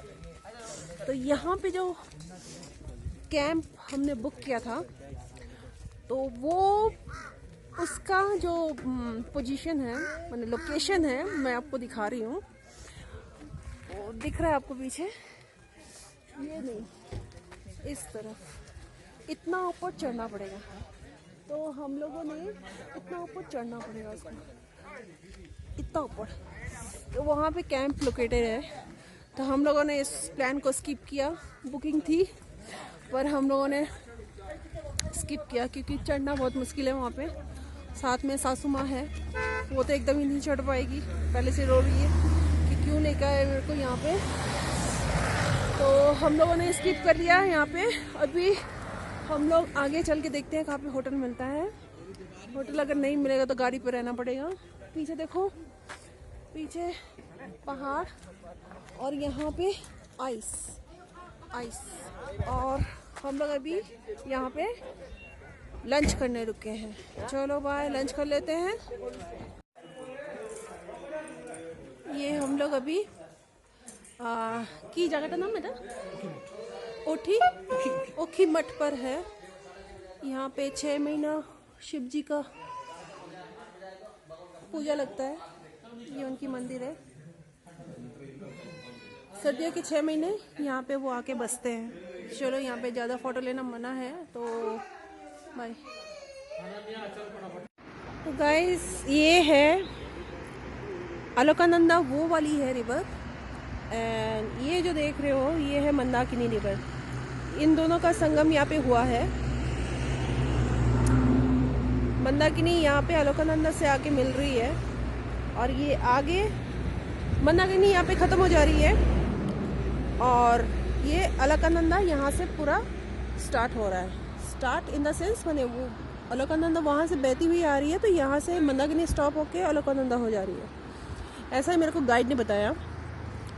तो यहाँ पे जो कैंप हमने बुक किया था तो वो उसका जो पोजीशन है माने लोकेशन है, मैं आपको दिखा रही हूँ। वो दिख रहा है आपको पीछे, ये नहीं इस तरफ। इतना ऊपर चढ़ना पड़ेगा, तो हम लोगों ने इतना ऊपर चढ़ना पड़ेगा उसको, इतना ऊपर। तो वहाँ पे कैंप लोकेटेड है। तो हम लोगों ने इस प्लान को स्किप किया। बुकिंग थी पर हम लोगों ने स्किप किया क्योंकि चढ़ना बहुत मुश्किल है वहाँ पे। साथ में सासू माँ है, वो तो एकदम ही नहीं चढ़ पाएगी, पहले से रो रही है कि क्यों लेकर आए मेरे को यहाँ पे। तो हम लोगों ने स्किप कर लिया यहाँ पे। अभी हम लोग आगे चल के देखते हैं कहाँ पे होटल मिलता है। होटल अगर नहीं मिलेगा तो गाड़ी पे रहना पड़ेगा। पीछे देखो, पीछे पहाड़ और यहाँ पे आइस आइस। और हम लोग अभी यहाँ पे लंच करने रुके हैं। चलो बाय, लंच कर लेते हैं। ये हम लोग अभी की जगह का नाम है ना ओखी मठ पर है। यहाँ पे 6 महीना शिव जी का पूजा लगता है। ये उनकी मंदिर है। सर्दियों के 6 महीने यहाँ पे वो आके बसते हैं। चलो यहाँ पे ज़्यादा फोटो लेना मना है तो बाय। तो गाइस ये है अलकनंदा, वो वाली है रिवर। एंड ये जो देख रहे हो ये है मंदाकिनी रिवर। इन दोनों का संगम यहाँ पे हुआ है। मंदाकिनी यहाँ पे अलकनंदा से आके मिल रही है और ये आगे मंदाकिनी यहाँ पे ख़त्म हो जा रही है और ये अलकनंदा यहाँ से पूरा स्टार्ट हो रहा है। स्टार्ट इन द सेंस मैंने वो अलकनंदा वहाँ से बहती हुई आ रही है तो यहाँ से मंदाकिनी स्टॉप होके अलकनंदा हो जा रही है। ऐसा ही मेरे को गाइड ने बताया।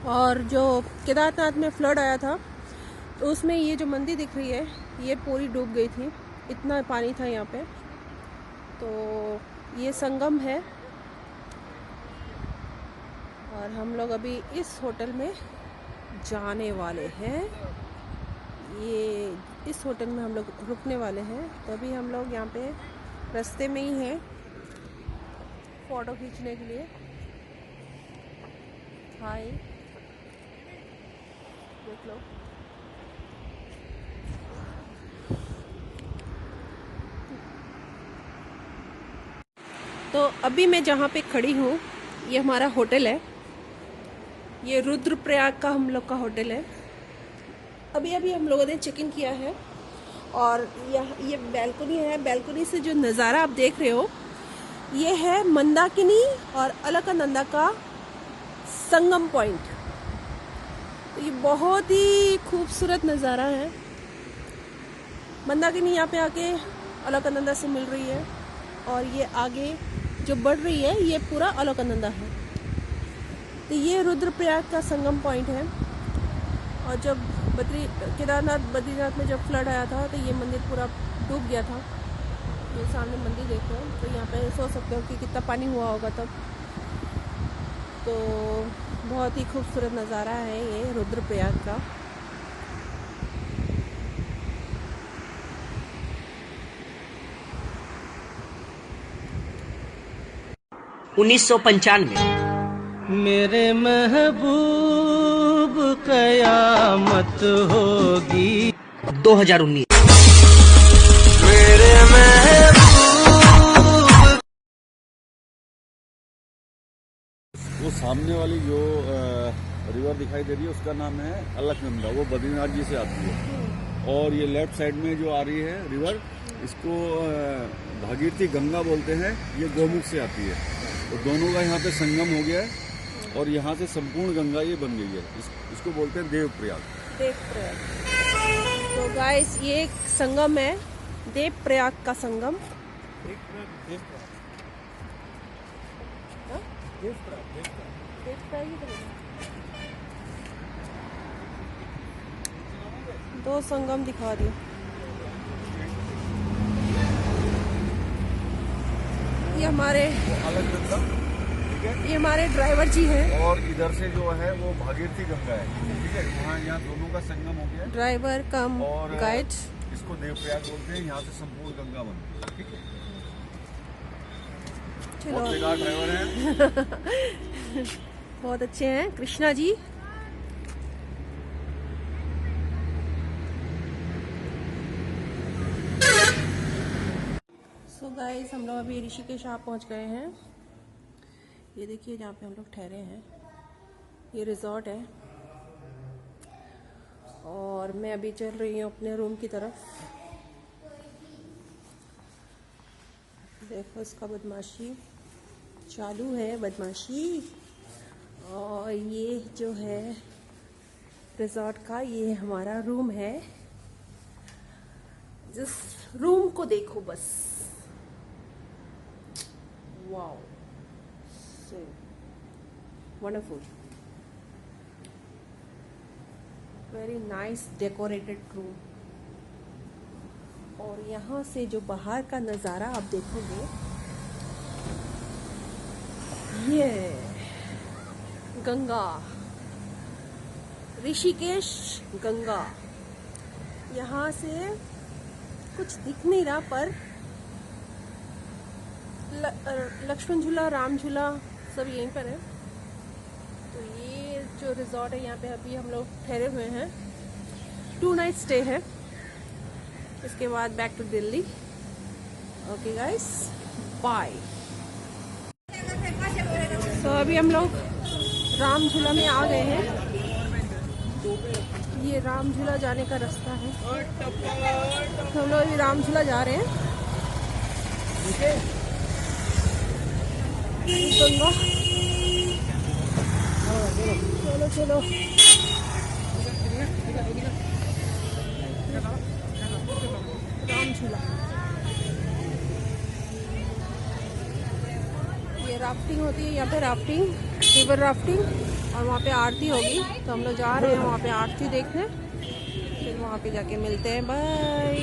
और जो केदारनाथ में फ्लड आया था तो उसमें ये जो मंदिर दिख रही है ये पूरी डूब गई थी, इतना पानी था यहाँ पे। तो ये संगम है और हम लोग अभी इस होटल में जाने वाले हैं। ये इस होटल में हम लोग रुकने वाले हैं। तो अभी हम लोग यहाँ पे रास्ते में ही हैं फ़ोटो खींचने के लिए। हाय देख लो। तो अभी मैं जहाँ पे खड़ी हूँ ये हमारा होटल है। ये रुद्रप्रयाग का हम लोग का होटल है। अभी अभी हम लोगों ने चेक इन किया है और ये बैल्कनी है। बैल्कनी से जो नज़ारा आप देख रहे हो ये है मंदाकिनी और अलकनंदा का संगम पॉइंट। तो ये बहुत ही खूबसूरत नज़ारा है। मंदाकिनी यहाँ पे आके अलकनंदा से मिल रही है और ये आगे जो बढ़ रही है ये पूरा अलकनंदा है। तो ये रुद्रप्रयाग का संगम पॉइंट है। और जब बद्रीनाथ में जब फ्लड आया था तो ये मंदिर पूरा डूब गया था। ये सामने मंदिर देखो तो यहाँ पे सोच सकते हो कि कितना पानी हुआ होगा तब। तो बहुत ही खूबसूरत नज़ारा है ये रुद्रप्रयाग का। मेरे महबूब कयामत होगी 2019। मेरे महबूब। वो सामने वाली जो रिवर दिखाई दे रही है उसका नाम है अलकनंदा। वो बद्रीनाथ जी से आती है। और ये लेफ्ट साइड में जो आ रही है रिवर इसको भागीरथी गंगा बोलते हैं। ये गोमुख से आती है। तो दोनों का यहाँ पे संगम हो गया है और यहाँ से संपूर्ण गंगा ये बन गई है। इसको बोलते हैं देवप्रयाग। देवप्रयाग। तो गाइस ये एक संगम है, देवप्रयाग का संगम। दो संगम दिखा दिए। ये हमारे ड्राइवर जी हैं। और इधर से जो है वो भागीरथी गंगा है। ठीक है, वहाँ यहाँ दोनों का संगम हो गया है। ड्राइवर कम गाइड। इसको देवप्रयाग बोलते हैं। यहाँ से संपूर्ण गंगा बनती है। ठीक है, चलो बहुत बेकार ड्राइवर हैं। बहुत अच्छे हैं कृष्णा जी। सो गाइस हम लोग अभी ऋषिकेश पहुंच गए हैं। ये देखिए जहाँ पे हम लोग ठहरे हैं ये रिजॉर्ट है। और मैं अभी चल रही हूँ अपने रूम की तरफ। देखो इसका बदमाशी चालू है, बदमाशी। और ये जो है रिजॉर्ट का ये हमारा रूम है। जिस रूम को देखो बस, wow, so wonderful, very nice decorated room. और यहाँ से जो बाहर का नज़ारा आप देखोगे, ये गंगा, ऋषिकेश गंगा। यहाँ से कुछ दिख नहीं रहा, पर लक्ष्मण झूला, राम झूला सब यहीं पर है। तो ये जो रिजॉर्ट है यहाँ पे अभी हम लोग ठहरे हुए हैं, 2 नाइट स्टे है, इसके बाद back to Delhi. Okay guys, bye. तो अभी हम लोग राम झूला में आ गए हैं। ये राम झूला जाने का रास्ता है, तो हम लोग अभी राम झूला जा रहे हैं। चलो चलो, राम झूला। ये राफ्टिंग होती है यहाँ पे, राफ्टिंग, रिवर राफ्टिंग, और वहाँ पे आरती होगी। तो हम लोग जा रहे हैं वहाँ पे आरती देखने, फिर वहाँ पे जाके मिलते हैं। बाय।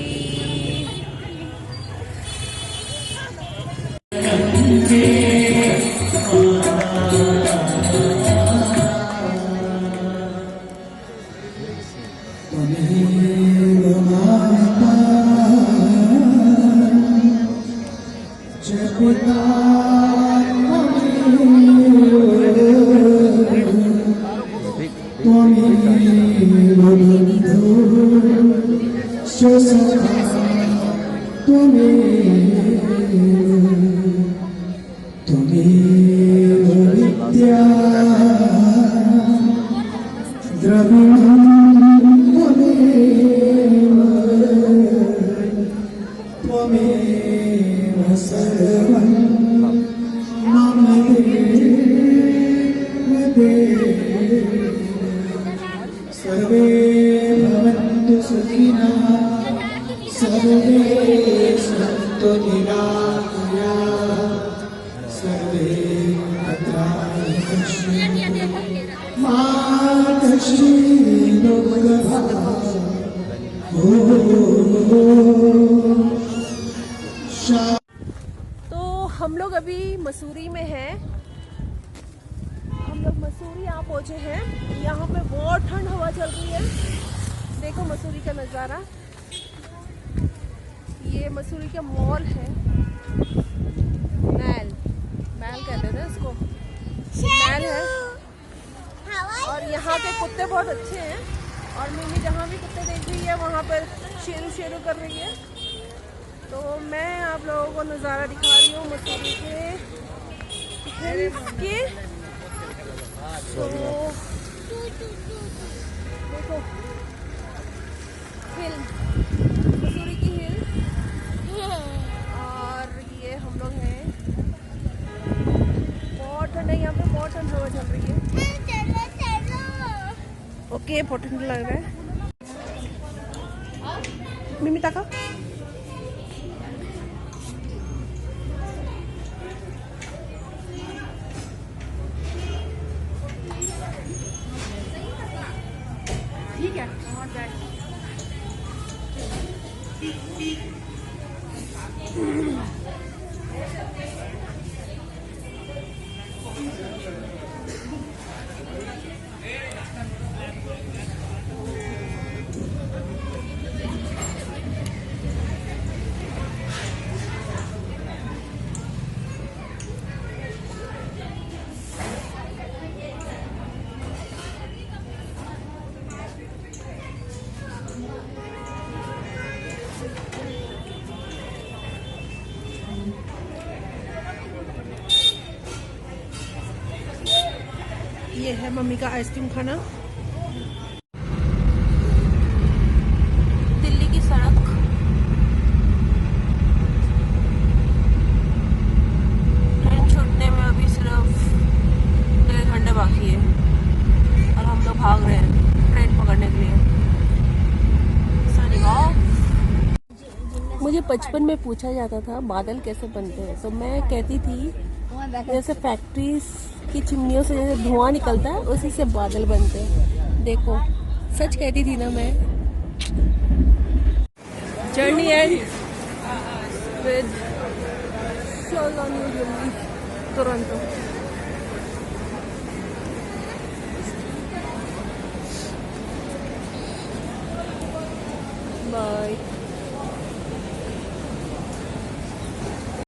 सर्वे भवन्तु सुखिनः, सर्वे सन्तु निरामयाः, सर्वे भद्राणि पश्यन्तु मा कश्चित् दुःखभाग् भवेत्। तो हम लोग अभी मसूरी में हैं। हम लोग मसूरी यहाँ पहुँचे हैं। यहाँ पे बहुत ठंड हवा चल रही है। देखो मसूरी का नज़ारा। ये मसूरी का मॉल है, महल कहते हैं ना इसको, महल है। और यहाँ के कुत्ते बहुत अच्छे हैं, और मिमी जहाँ भी कुत्ते देख रही है वहाँ पर शेरू शेरू कर रही है। तो मैं आप लोगों को नज़ारा दिखा रही हूँ मसूरी के। तो देखो हिल, मसूरी की हिल, और ये हम लोग हैं। बहुत ठंड है यहाँ पे, बहुत ठंड हवा चल रही है। ओके, बहुत ठंड लग रहा है। मिमी ताका ठीक है। ये है मम्मी का आइसक्रीम खाना। दिल्ली की सड़क, ट्रेन छूटने में अभी सिर्फ 1.5 घंटे बाकी है, और हम लोग भाग रहे हैं ट्रेन पकड़ने के लिए। मुझे बचपन में पूछा जाता था बादल कैसे बनते हैं, तो मैं कहती थी जैसे फैक्ट्रीज की चिमनियों से जैसे धुआं निकलता है, उसी से बादल बनते हैं। देखो, सच कहती थी ना मैं। Journey end with Toronto. Bye.